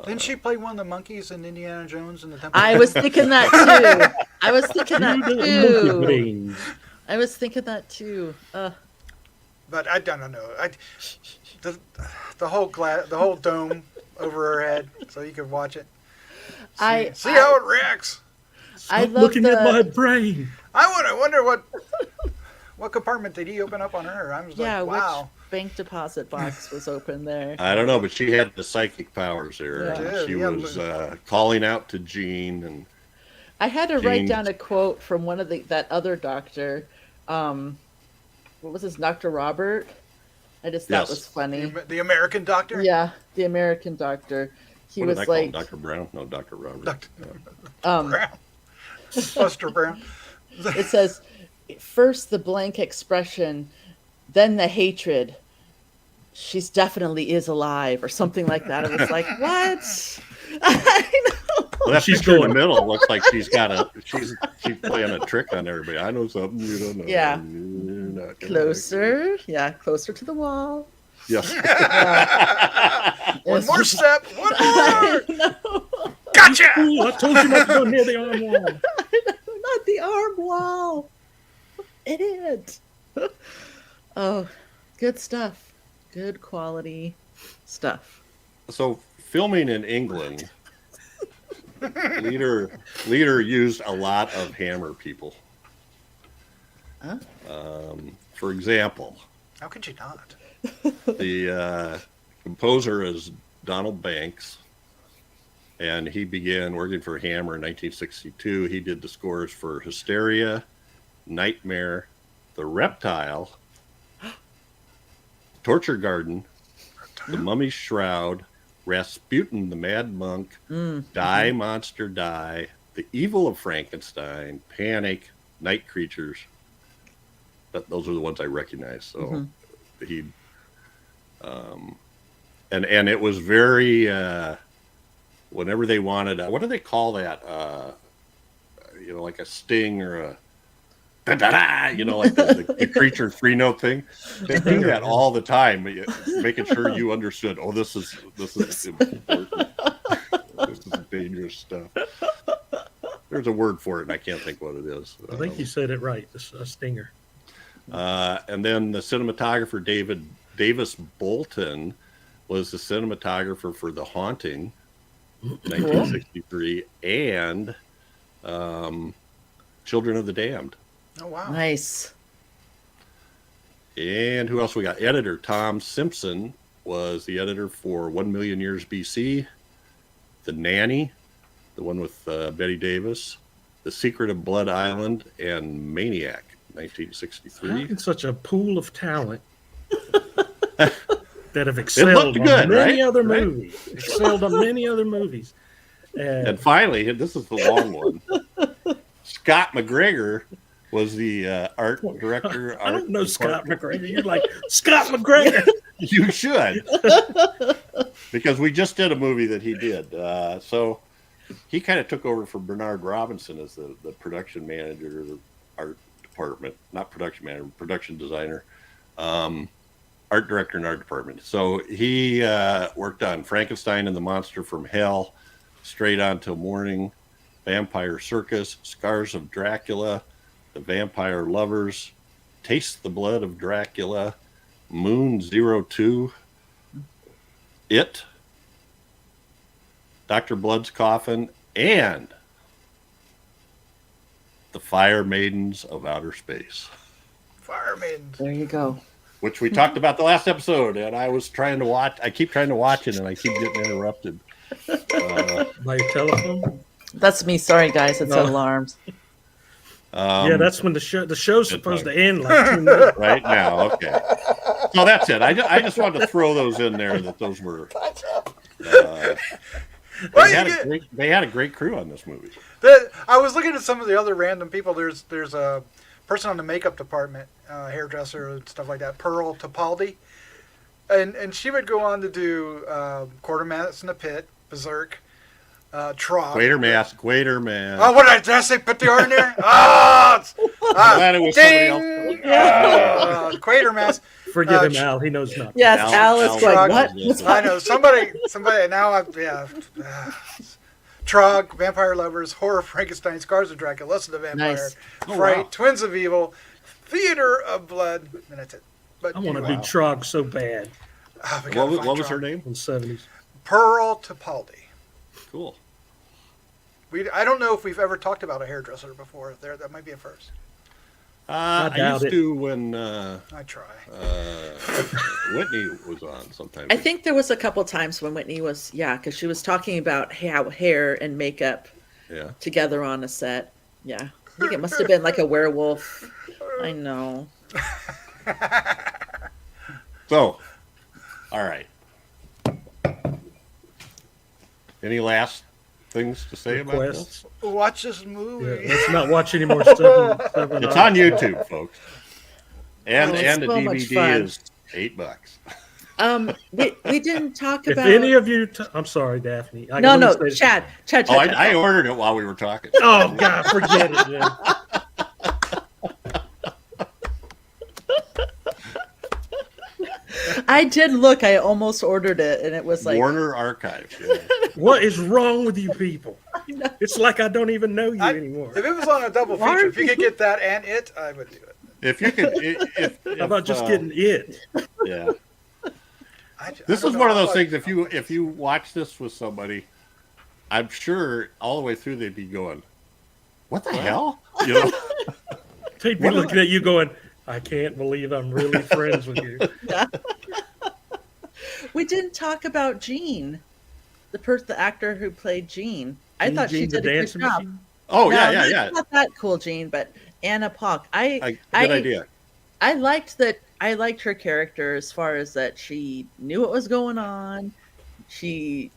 Didn't she play one of the monkeys in Indiana Jones and the Temple? I was thinking that too. I was thinking that Monkey too. brains. I was thinking that too. But I don't know. The whole dome over her head, so you could watch it. See how it reacts. I Stop love looking at my brain. I wonder what compartment did he open up on her? I was like, wow. Which bank deposit box was open there? I don't know, but she had the psychic powers there. Yeah. And she Yeah, was calling out to Jean. And I had to write down a quote from one of that other doctor. What was his, Dr. Robert? I just thought was funny. The American doctor? Yeah, the American doctor. He what was did I call like him? Dr. Brown? No, Dr. Robert. Brown. Buster Brown. It says, first the blank expression, then the hatred. She's definitely is alive, or something like that. I was like, what? I know. Well, that She's picture in going. the middle looks like she's playing a trick on everybody. I know something you don't know. Yeah. You're not gonna like it. Closer. Yeah, closer to the wall. Yes. One more step. One more. No, Gotcha. Ooh, I told you not to go near the arm wall. not the arm wall. Idiot. Oh, good stuff. Good quality stuff. So filming in England, Leader used a lot of Hammer people. Huh? For example, How could you not? the composer is Donald Banks, and he began working for Hammer in 1962. He did the scores for Hysteria, Nightmare, The Reptile, Torture Garden, The Mummy's Shroud, Rasputin the Mad Monk, Die Monster Die, The Evil of Frankenstein, Panic, Night Creatures. Those are the ones I recognize. So he, and it was very, whenever they wanted, what do they call that? Like a sting or a da-da-da, like the creature 3-note thing. They do that all the time, making sure you understood. Oh, this is important. This is dangerous stuff. There's a word for it, and I can't think what it is. I think you said it right. A stinger. And then the cinematographer Davis Bolton was the cinematographer for The Haunting, 1963, and Children of the Damned. Oh, wow. Nice. And who else we got? Editor Tom Simpson was the editor for 1 Million Years BC, The Nanny, the one with Betty Davis, The Secret of Blood Island, and Maniac, 1963. Having such a pool of talent that have excelled good, on many right? other Right? movies. Excelled on many other movies. And finally, this is the long one. Scott McGregor was the art director. I don't know Scott McGregor. You're like, Scott McGregor. You should. Because we just did a movie that he did. So he kind of took over for Bernard Robinson as the production manager of the art department. Not production manager, production designer. Art director and art department. So he worked on Frankenstein and the Monster from Hell, Straight On Till Morning, Vampire Circus, Scars of Dracula, The Vampire Lovers, Taste the Blood of Dracula, Moon 02, It, Dr. Blood's Coffin, and The Fire Maidens of Outer Space. Firemen. There you go. Which we talked about the last episode, and I was trying to watch. I keep trying to watch it, and I keep getting interrupted. By your telephone. That's me. Sorry, guys. It's No. alarms. Yeah, that's when the show's supposed to end like 2 minutes. Right now. Okay. So that's it. I just wanted to throw those in there. That those were. They had a great crew on this movie. I was looking at some of the other random people. There's a person on the makeup department, hairdresser and stuff like that, Pearl Tapaldi. And she would go on to do Quartermass in the Pit, Berserk, Trog. Quatermass. Oh, what did I say? Put the R in there? Oh, I'm glad it was somebody else. Quatermass. Forgive him, Al. He knows nothing. Yes, Al- Alice Al- going, Al- what? Al- I know somebody. Now Trog, Vampire Lovers, Horror, Frankenstein, Scars of Dracula, Lesson of the Vampire, Nice. Oh, Fright, wow. Twins of Evil, Theater of Blood, and that's it. But I want to anyway, do Trog so bad we gotta What find was her Trog. name? in the 70s. Pearl Tipaldi. Cool. I don't know if we've ever talked about a hairdresser before. That might be a first. I doubt used it. to when I try. Whitney was on sometimes. I think there was a couple times when Whitney was, because she was talking about how hair and makeup Yeah. together on a set. Yeah. I think it must have been like a werewolf. I know. So, all right. Any last things to say about this? Requests. Watch this Yeah, movie. let's not watch any more stuff. It's on YouTube, folks. And Oh, it's the so much DVD fun. is $8. We didn't talk If about. any of you, I'm sorry, Daphne. No, Chad. Oh, I ordered it while we were talking. Oh God, forget it. Man. I did look. I almost ordered it, and it was like, Warner Archive. Yeah. What is wrong with you people? It's like I don't even know you anymore. If it was on a double Why feature, are if you could get that and it, I would do it. If you could, if How about just getting it? Yeah. This don't is know one of how those much- things. If you watch this with somebody, I'm sure all the way through they'd be going, "What the hell?" You know? They'd be looking at you going, I can't believe I'm really friends with you. we didn't talk about Jean, the actor who played Jean. I Jean- thought she Jean the did a good dancing job. machine? Oh No, yeah. Not that cool, Jean, but Anna Paquin. Good idea. I liked that. I liked her character as far as that she knew what was going on. She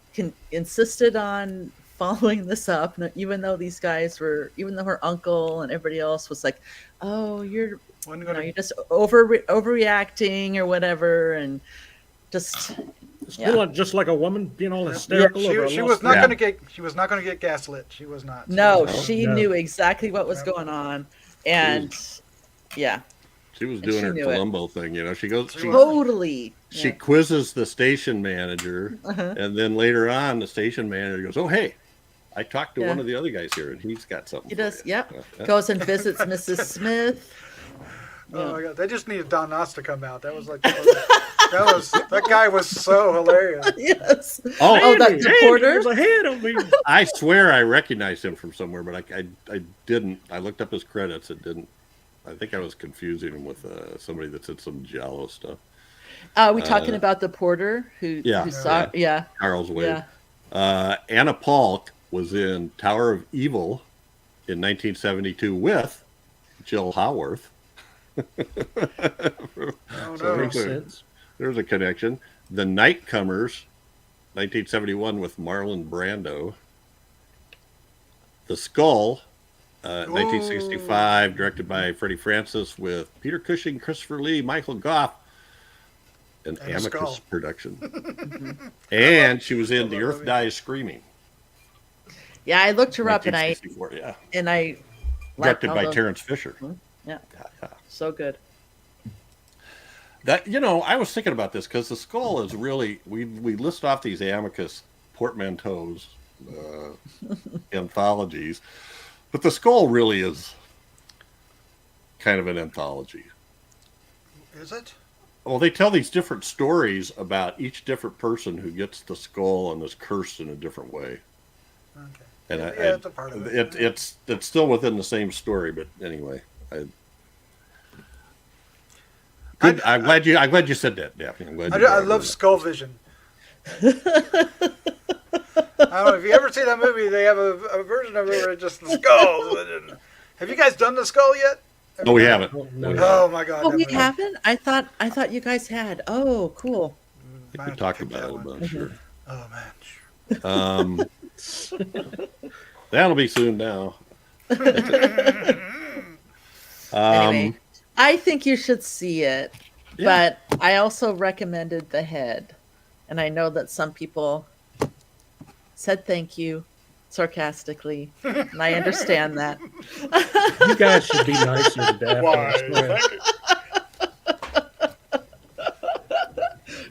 insisted on following this up, even though these guys were, even though her uncle and everybody else was like, "Oh, you're just overreacting or whatever," and just Just like a woman being all hysterical over a She lost was not Yeah. going to get. She was not going to get gaslit. She was not. no, She was she No. knew exactly what was going on, and yeah, She was And doing she her knew it. Columbo thing. You know, she goes. She totally. She Yeah. quizzes the station manager, Uh-huh. and then later on, the station manager goes, "Oh, hey, I talked to Yeah. one of the other guys here, and he's got something." He for does. you." Yep. Yeah. Goes and visits Mrs. Smith. Oh my god! They just needed Don Knotts to come out. That was like that guy was so hilarious. Yes. Oh, Oh, that reporter? There's a head on me. I swear I recognized him from somewhere, but I didn't. I looked up his credits. It didn't. I think I was confusing him with somebody that said some Giallo stuff. Are we talking about the porter who saw? Yeah. Charles Wade. Yeah. Anna Paquin was in Tower of Evil in 1972 with Jill Howarth. Oh So no! Makes sense. there's a connection. The Nightcomers, 1971 with Marlon Brando. The Skull, 1965, directed by Freddie Francis with Peter Cushing, Christopher Lee, Michael Goff, an And The Skull. Amicus production. And she was in The Earth Dies Screaming. Yeah, I looked her up and I 1964, yeah. liked Directed all by the- Terrence Fisher. Yeah, Yeah. so good. That, I was thinking about this because The Skull is really, we list off these Amicus portmanteaus, anthologies, but The Skull really is kind of an anthology. Is it? Well, they tell these different stories about each different person who gets the skull and is cursed in a different way. Okay. And Yeah, I, it's a part of it. it's still within the same story, but anyway, good. I'm glad you said that, Daphne. I'm glad you I brought it love up. Skull Vision. I don't know if you ever see that movie. They have a version of it where it's just the skull. Have you guys done the skull yet? No, we haven't. No. Oh my god! Oh, that we movie. haven't. I thought you guys had. Oh, cool. I think Might we have to talked pick about that it a one. bunch. Sure. Oh man. That'll be soon now. Anyway, I think you should see it, Yeah. but I also recommended The Head, and I know that some people said thank you sarcastically, and I understand that. You guys should be nicer to Daphne. I Why? swear. Thank you.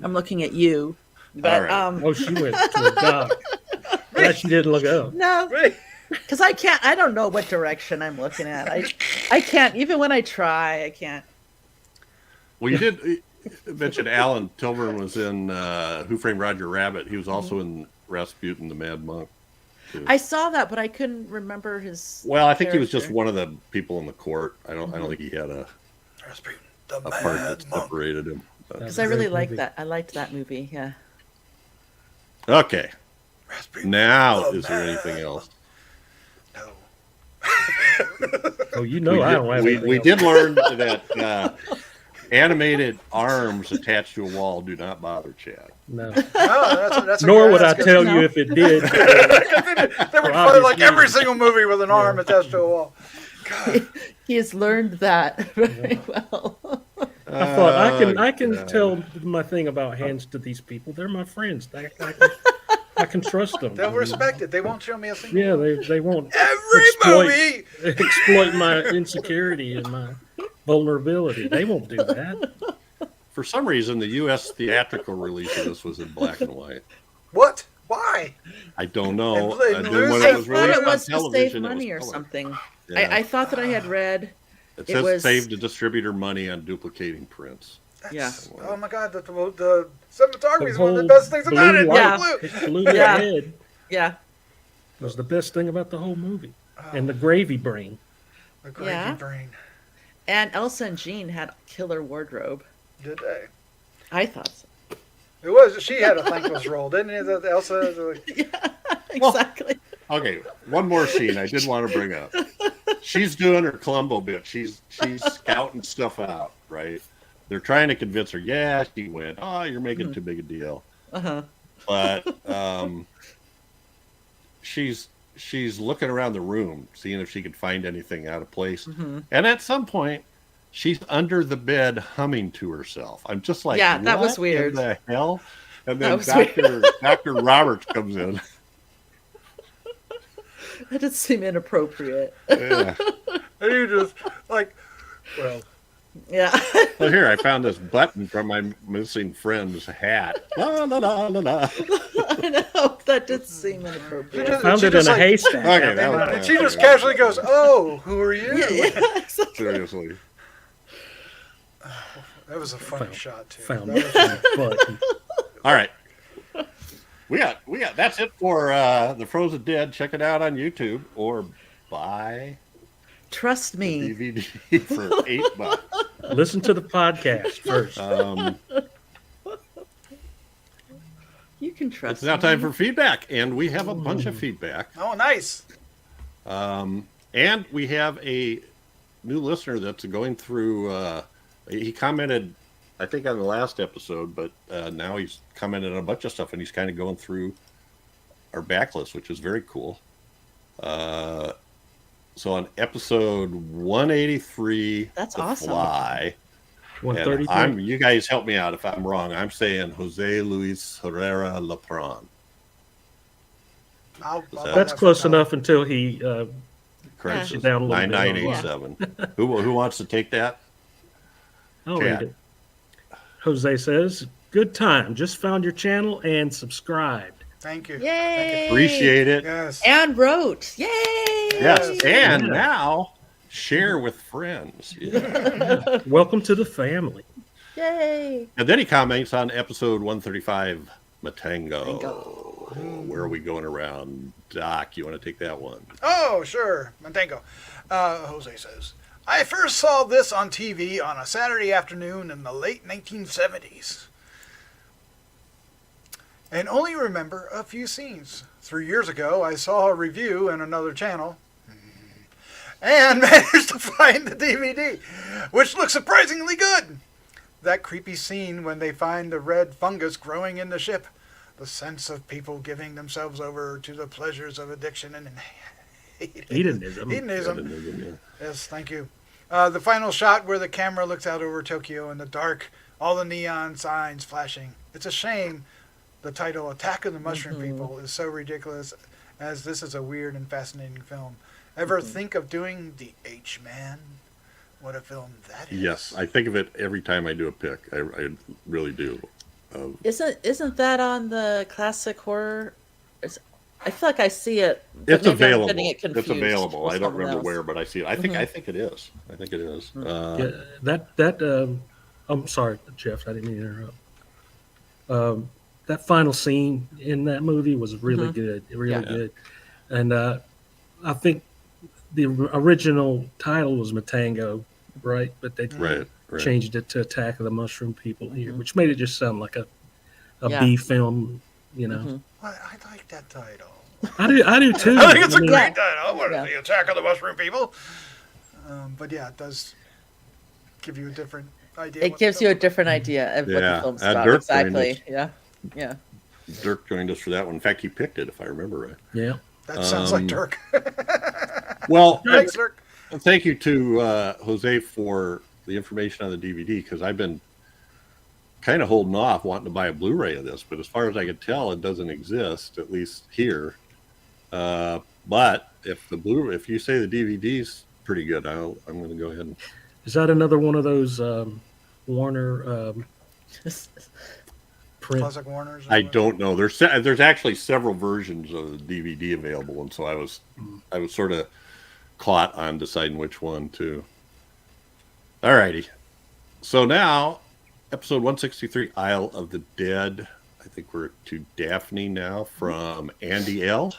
I'm looking at you, but All right. Oh, she went to a dock. Glad she didn't look up. no, Wait. because I can't. I don't know what direction I'm looking at. I can't. Even when I try, I can't. Well, you did mention Alan Tilburn was in Who Framed Roger Rabbit. He was also in Rasputin the Mad Monk. Too. I saw that, but I couldn't remember his. Well, I think he was just character. one of the people in the court. I don't think he had a Rasputin, the part that Mad Monk. separated him. But- Because I really Great liked movie. that. I liked that movie. Yeah. Okay. Rasputin, Now, the is there Mad anything else? No. Oh, you know I don't have anything we else. did learn that animated arms attached to a wall do not bother Chad. No. No, that's Nor would I that's good. tell No. you if it did. They would play like obvious every reasons. single movie with an arm attached to a wall. God. He has learned that very well. I thought I can God. tell my thing about hands to these people. They're my friends. I can trust them. They'll respect it. They won't show me a single. Yeah, they won't Every exploit- movie. exploit my insecurity and my vulnerability. They won't do that. For some reason, the U.S. theatrical release of this was in black and white. What? Why? I don't know. And Then lose when it. it I was thought released it on was to television, save it was money or colored. something. Yeah. I thought that I had read. It it says was- saved the distributor money on duplicating prints. That's, Yeah. Oh my God, the cinematography is one of the whole best things about blue it. light, Yeah. Blue. it blew my Yeah. head. Yeah. Was the best thing about the whole movie. And the gravy brain. The gravy Yeah. brain. And Elsa and Jean had killer wardrobe. Did they? I thought so. It was. She had a thankless role, didn't it? That Elsa. Exactly. Okay, one more scene I did want to bring up. She's doing her Columbo bit. She's scouting stuff out, right? They're trying to convince her, yeah, she went. Oh, you're making too big a deal. Uh-huh. But she's looking around the room, seeing if she could find anything out of place. Mm-hmm. And at some point, she's under the bed humming to herself. I'm just like, Yeah, that was what weird. in the hell? And That then was weird. Dr. Roberts comes in. That did seem inappropriate. Yeah. And you just like, well, Yeah. Well, here, I found this button from my missing friend's hat. La, la, la, la, la. I know. That did seem inappropriate. just- Found she it in just a like- haystack. Okay, that was and bad. she just casually goes, "Oh, who are you?" Yeah, yeah. Exactly. Seriously. That was a funny shot too. Found That was- my button. All right. We got that's it for The Frozen Dead. Check it out on YouTube or buy Trust the me. DVD for $8. Listen to the podcast first. You can trust It's now me. time for feedback, and we have a bunch of feedback. Oh, nice. And we have a new listener that's going through. He commented, I think, on the last episode, but now he's commented on a bunch of stuff, and he's kind of going through our backlist, which is very cool. So on episode 183, That's The awesome. Fly. And 133. you guys help me out if I'm wrong. I'm saying Jose Luis Herrera Lepron. I'll That's That's let close that know. enough until he Correct. it down a little bit. 9987. Who wants to take that? I'll Chad. read it. Jose says, "Good time. Just found your channel and subscribed." Thank you. Yay! Appreciate it. Yes. And wrote. Yay! Yes, and Yeah. now share with friends. Yeah. Welcome to the family. Yay! And then he comments on episode 135, Matango. Matango. Where are we going around? Doc, you want to take that one? Oh, sure. Mantango. Jose says, I first saw this on TV on a Saturday afternoon in the late 1970s. And only remember a few scenes. 3 years ago, I saw a review in another channel and managed to find the DVD, which looks surprisingly good. That creepy scene when they find the red fungus growing in the ship. The sense of people giving themselves over to the pleasures of addiction and Hedonism. Hedonism. Yes, thank you. The final shot where the camera looks out over Tokyo in the dark all the neon signs flashing. It's a shame the title Attack of the Mushroom People is so ridiculous, as this is a weird and fascinating film. Ever think of doing The H-Man? What a film that is. Yes, I think of it every time I do a pick. I really do. Isn't that on the classic horror? I feel like I see it. But It's maybe I'm available. getting it confused It's available. with I don't something remember else. where, but I see it. I think it is. I think it is. Yeah, I'm sorry, Jeff. I didn't mean to interrupt. That final scene in that movie was really good. Really good. And I think the original title was Matango, right? But they Right. changed it to Attack of the Mushroom People here, which made it just sound like a B film, you know. Well, I like that title. I do too. I think it's a mean, great title. I want to see Attack of the Mushroom People. But yeah, it does give you a different idea. It gives you a different idea of what the film's about. Dirk Exactly. Yeah. Dirk joined us for that one. In fact, he picked it, if I remember right. Yeah. That sounds like Dirk. Well, Thanks, Dirk. thank you to Jose for the information on the DVD, because I've been kind of holding off wanting to buy a Blu-ray of this, but as far as I could tell, it doesn't exist, at least here. But if you say the DVD's pretty good, I'm going to go ahead and. Is that another one of those Warner print? Classic Warners. I don't know. There's actually several versions of the DVD available, and so I was sort of caught on deciding which one to. All righty. So now, episode 163, Isle of the Dead. I think we're to Daphne now from Andy L.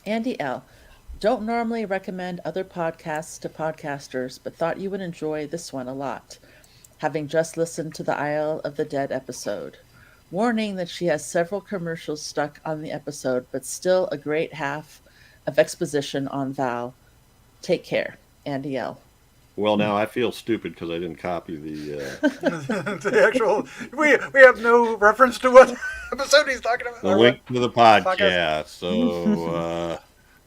Andy L. Don't normally recommend other podcasts to podcasters, but thought you would enjoy this one a lot, having just listened to the Isle of the Dead episode. Warning that she has several commercials stuck on the episode, but still a great half of exposition on Val. Take care, Andy L. Well, now I feel stupid because I didn't copy the. The actual. We have no reference to what episode he's talking about. The link to the podcast. So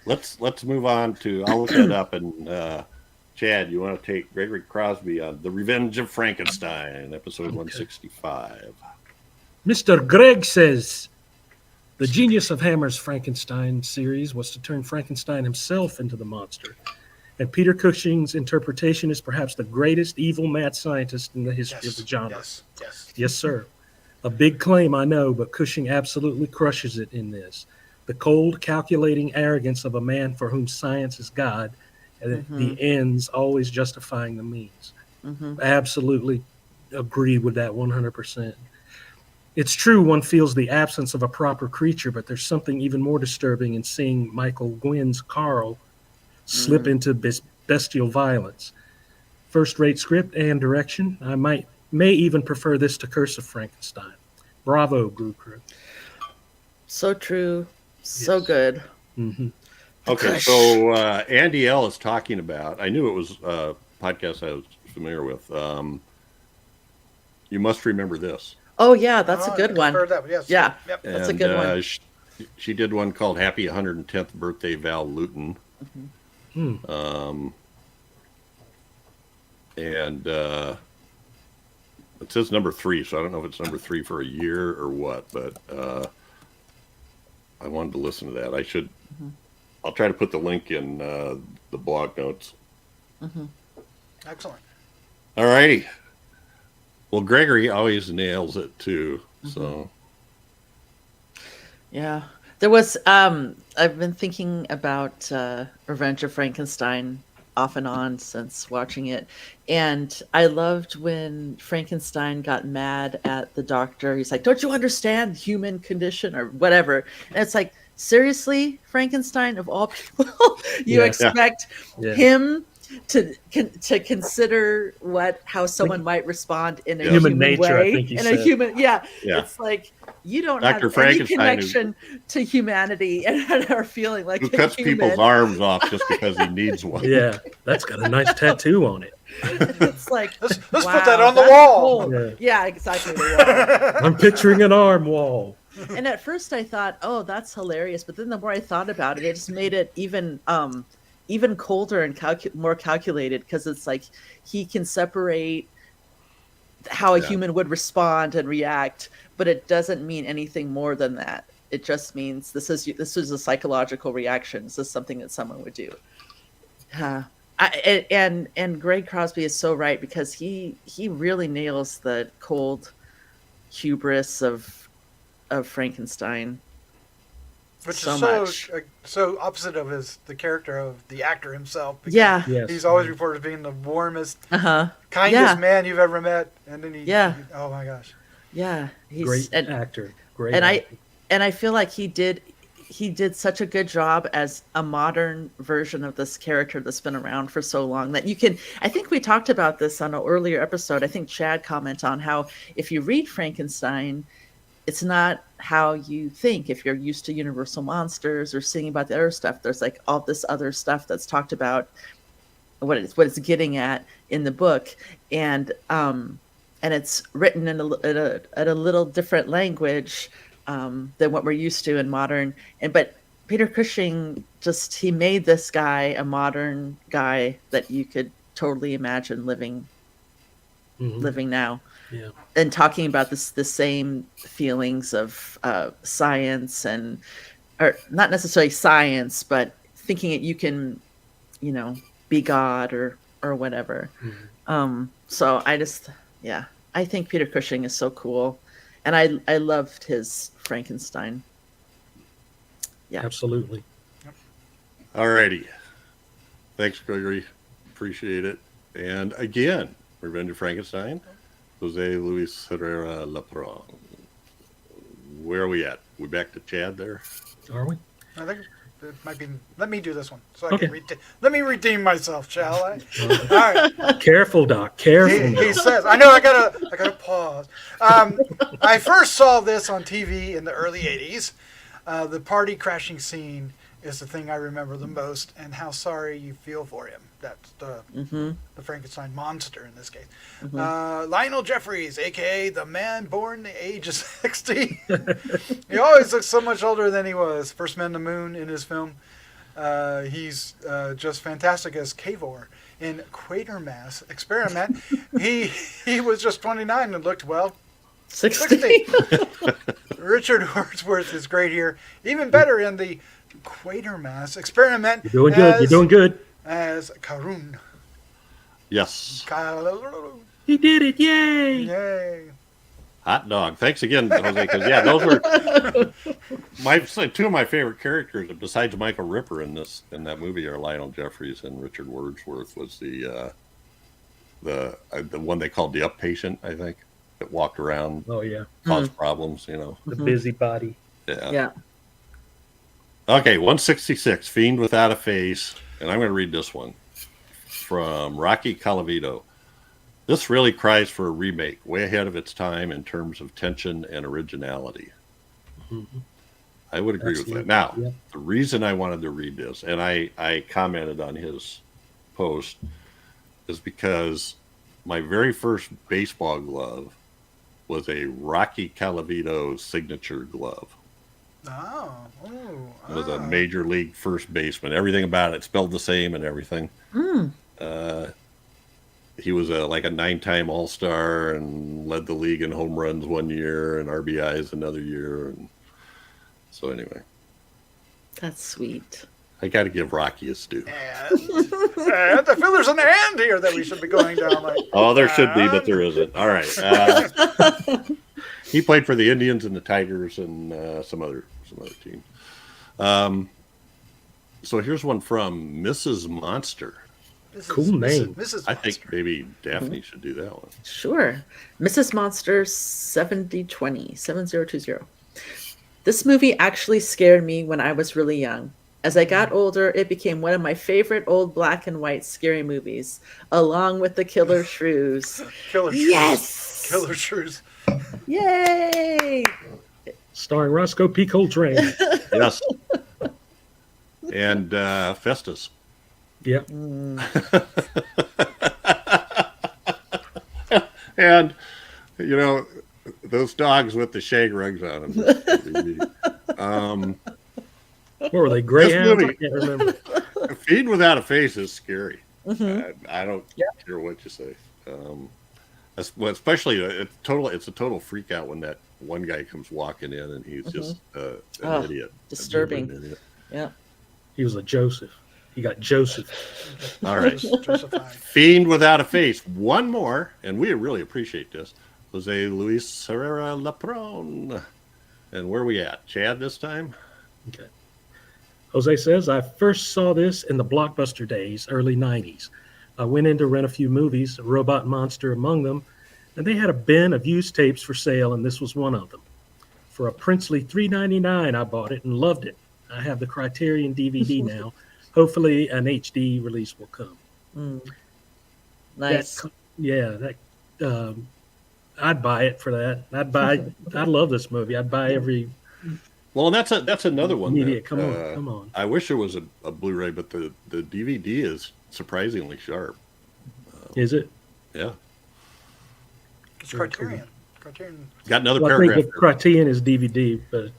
let's move on to. I'll look that up, and Chad, you want to take Gregory Crosby on The Revenge of Frankenstein, episode 165. Mr. Gregg says the genius of Hammer's Frankenstein series was to turn Frankenstein himself into the monster. And Peter Cushing's interpretation is perhaps the greatest evil mad scientist in the history of the genre. Yes, sir. A big claim, I know, but Cushing absolutely crushes it in this. The cold, calculating arrogance of a man for whom science is God, and the ends always justifying the means. Absolutely agree with that 100%. It's true one feels the absence of a proper creature, but there's something even more disturbing in seeing Michael Gwynn's Carl slip into bestial violence. First-rate script and direction. I may even prefer this to Curse of Frankenstein. Bravo, Grue-Crew. So true. So good. Okay, so Andy L. is talking about, I knew it was a podcast I was familiar with. You Must Remember This. Oh, yeah, that's a good one. Heard that one, yes. Yeah, Yep. that's a good one. She did one called Happy 110th Birthday, Val Luton. And it says number 3, so I don't know if it's number 3 for a year or what, but I wanted to listen to that. I should. I'll try to put the link in the blog notes. Excellent. All righty. Well, Gregory always nails it too. So. Yeah. There was, I've been thinking about Revenge of Frankenstein off and on since watching it. And I loved when Frankenstein got mad at the doctor. He's like, don't you understand the human condition or whatever? And it's like, seriously, Frankenstein, of all people, you expect him to consider how someone might respond in a human nature, way. I think in a human, it's like you don't Dr. have any connection to humanity and are feeling like who cuts people's arms off just because he needs one. Yeah, that's got a nice tattoo on it. It's like let's put that on the wall. Cool. Yeah, exactly. The wall. I'm picturing an arm wall. And at first I thought, oh, that's hilarious. But then the more I thought about it, it just made it even colder and more calculated, because it's like he can separate how a Yeah. human would respond and react, but it doesn't mean anything more than that. It just means this is a psychological reaction. This is something that someone would do. And Greg Crosby is so right, because he really nails the cold hubris of Frankenstein. Which So is much. so opposite of the character of the actor himself. because Yeah. Yes. He's always reported as being the warmest, Uh-huh. kindest Yeah. man you've ever met, and then oh my gosh. Yeah. He's Great and, actor. Great and actor. I feel like he did such a good job as a modern version of this character that's been around for so long that you can. I think we talked about this on an earlier episode. I think Chad commented on how if you read Frankenstein, it's not how you think. If you're used to Universal Monsters or seeing about the other stuff, there's like all this other stuff that's talked about, what it's getting at in the book, and it's written in a little different language than what we're used to in modern. But Peter Cushing he made this guy a modern guy that you could totally imagine living now. Yeah. And talking about the same feelings of science or not necessarily science, but thinking that you can, be God or whatever. So I think Peter Cushing is so cool, and I loved his Frankenstein. Yeah, Absolutely. Alrighty. Thanks, Gregory. Appreciate it. And again, Revenge of Frankenstein, Jose Luis Herrera Lepron. Where are we at? We back to Chad there? Are we? I think it might be. Let me do this one so I Okay. can let me redeem myself, shall I? All right. Careful, Doc. Careful. He says, I know I gotta pause. I first saw this on TV in the early '80s. The party crashing scene is the thing I remember the most, and how sorry you feel for him. That's the Frankenstein monster in this case. Lionel Jeffries, aka the man born the age of 60. He always looks so much older than he was. First Man to Moon in his film. He's just fantastic as Cavor. In Quatermass Experiment, he was just 29 and looked, 60. Richard Wordsworth is great here. Even better in the Quatermass Experiment. You're doing good. You're doing good. As Karun. Yes. He did it. Yay. Yay. Hot dog. Thanks again, Jose, because those were two of my favorite characters besides Michael Ripper in that movie are Lionel Jeffries, and Richard Wordsworth was the one they called the up patient, I think, that walked around, Oh, yeah. caused problems, The busybody. Yeah. Yeah. Okay, 166, Fiend Without a Face, and I'm going to read this one from Rocky Colavito. This really cries for a remake, way ahead of its time in terms of tension and originality. I would agree with that. Now, the reason I wanted to read this, and I commented on his post, is because my very first baseball glove was a Rocky Colavito signature glove. It was a major league first baseman. Everything about it spelled the same and everything. He was like a 9-time All-Star and led the league in home runs one year and RBIs another year. And so anyway, That's sweet. I got to give Rocky his due. And I feel there's an and here that we should be going down like. Oh, there should be, but there isn't. All right. He played for the Indians and the Tigers and some other teams. So here's one from Mrs. Monster. Cool name. Mrs. I think maybe Daphne should do that one. Sure. Mrs. Monster 7020. This movie actually scared me when I was really young. As I got older, it became one of my favorite old black and white scary movies, along with The Killer Shrews. Killer Shrews. Yes! Killer Shrews. Yay! Starring Roscoe P. Coltrane. Yes. And Festus. Yeah. And, those dogs with the shag rugs on them. What were they? Greyhounds? I movie- can't remember. Feed Without a Face is scary. I don't care what you say. Well, especially it's a total freak out when that one guy comes walking in and he's just an idiot. Disturbing. An idiot. Yeah. He was a Joseph. He got Joseph. All right. Justified. Fiend Without a Face. One more, and we really appreciate this. Jose Luis Herrera Lepron. And where are we at? Chad this time? Okay. Jose says, I first saw this in the Blockbuster days, early 90s. I went in to rent a few movies, Robot Monster among them, and they had a bin of used tapes for sale, and this was one of them. For a princely $3.99, I bought it and loved it. I have the Criterion DVD now. Hopefully an HD release will come. Nice. I'd buy it for that. I love this movie. I'd buy every Well, that's another one. media. Come on. I wish there was a Blu-ray, but the DVD is surprisingly sharp. Is it? Yeah. It's Criterion. Criterion. Got another Well, I paragraph. think the Criterion is DVD, but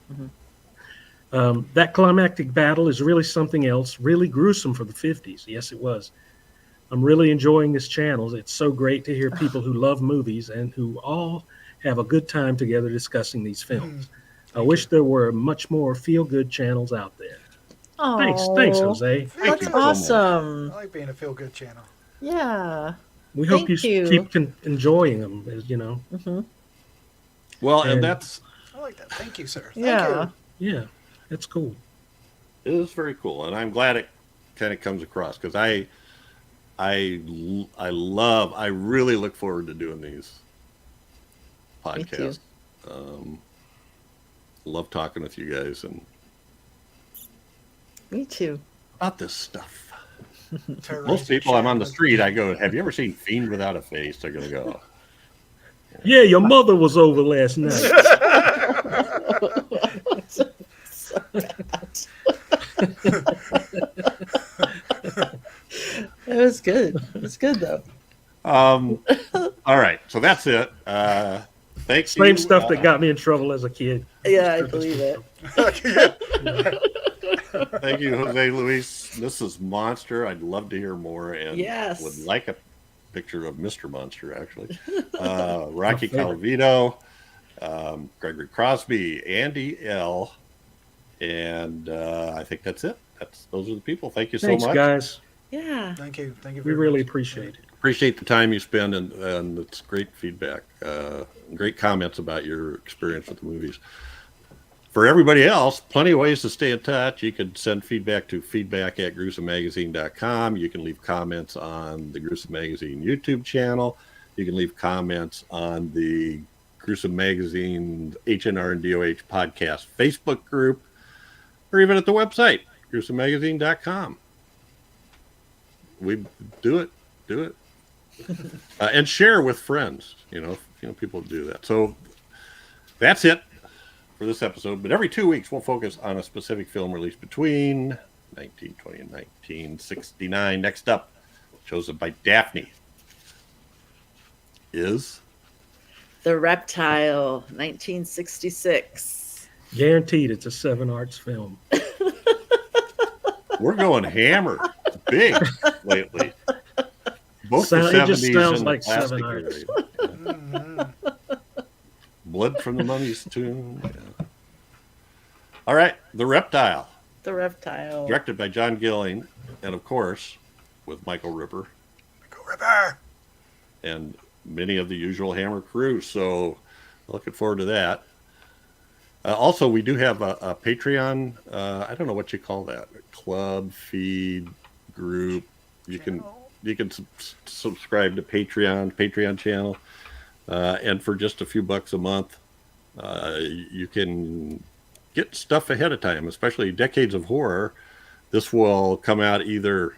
that climactic battle is really something else, really gruesome for the 50s. Yes, it was. I'm really enjoying this channel. It's so great to hear people who love movies and who all have a good time together discussing these films. I wish there were much more feel-good channels out there. Thanks, Jose. That's awesome. I like being a feel-good channel. Yeah. We hope Thank you. keep enjoying them, as you know. Well, and And- that's I like that. Thank you, sir. Thank Yeah. you. Yeah, that's cool. it is very cool, and I'm glad it kind of comes across because I really look forward to doing these Me too. podcasts. Love talking with you guys and Me too. about this stuff. Terrorizing Most people, I'm on the channel. street, I go, "Have you ever seen Fiend Without a Face?" They're gonna go, Yeah, your mother was over last night. So bad. It was good. It was good though. All right, so that's it. Thanks. Same stuff that got me in trouble as a kid. Yeah, I believe it. Thank you, Jose Luis. This is Monster. I'd love to hear more, and Yes. would like a picture of Mr. Monster, actually. Rocky Calavito, Gregory Crosby, Andy L. And I think that's it. Those are the people. Thank you so Thanks, much. guys. Yeah. Thank you. Thank you We very really much. appreciate it. Appreciate the time you spend, and it's great feedback. Great comments about your experience with the movies. For everybody else, plenty of ways to stay in touch. You can send feedback to feedback@gruesomemagazine.com. You can leave comments on the Gruesome Magazine YouTube channel. You can leave comments on the Gruesome Magazine HNR and DOH podcast Facebook group, or even at the website, gruesomemagazine.com. We do it. And share with friends. People do that. So that's it for this episode. But every 2 weeks, we'll focus on a specific film released between 1920 and 1969. Next up, chosen by Daphne, is The Reptile, 1966. Guaranteed it's a 7 Arts film. we're going hammer big lately. Both the It just 70s sounds and like the plastic 7 Arts. era. Mhm. Blood from the Mummy's Tomb. Yeah. All right, The Reptile, The Reptile. directed by John Gilling, and of course, with Michael Ripper Go Ripper. and many of the usual Hammer crew. So, looking forward to that. Also, we do have a Patreon. I don't know what you call that. A club, feed, group. You can subscribe to Patreon channel, and for just a few bucks a month, you can get stuff ahead of time, especially Decades of Horror. This will come out either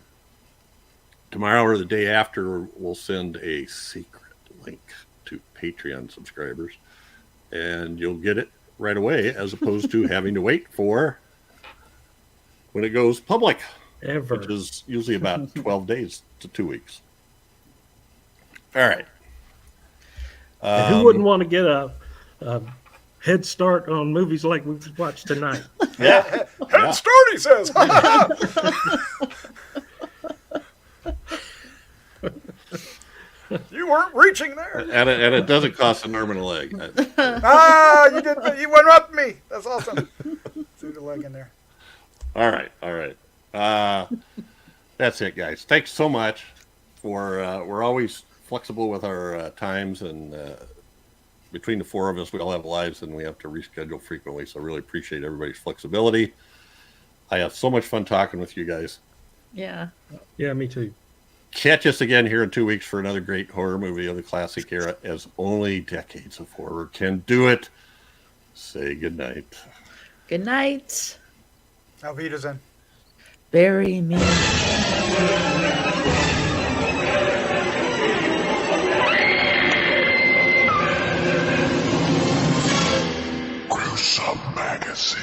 tomorrow or the day after. We'll send a secret link to Patreon subscribers, and you'll get it right away, as opposed to having to wait for when it goes public, Ever. which is usually about 12 days to 2 weeks. All right. And who wouldn't want to get a head start on movies like we've watched tonight? Yeah. Head start, he says. You weren't reading reaching there. And it doesn't cost an arm and a leg. You went up me. That's awesome. Threw the leg in there. All right. That's it, guys. Thanks so much for. We're always flexible with our times, and between the four of us, we all have lives, and we have to reschedule frequently. So I really appreciate everybody's flexibility. I have so much fun talking with you guys. Yeah. Yeah, me too. Catch us again here in 2 weeks for another great horror movie of the classic era, as only decades of horror can do it. Say goodnight. Good night. Auf Wiedersehen. Bury me. Gruesome Magazine.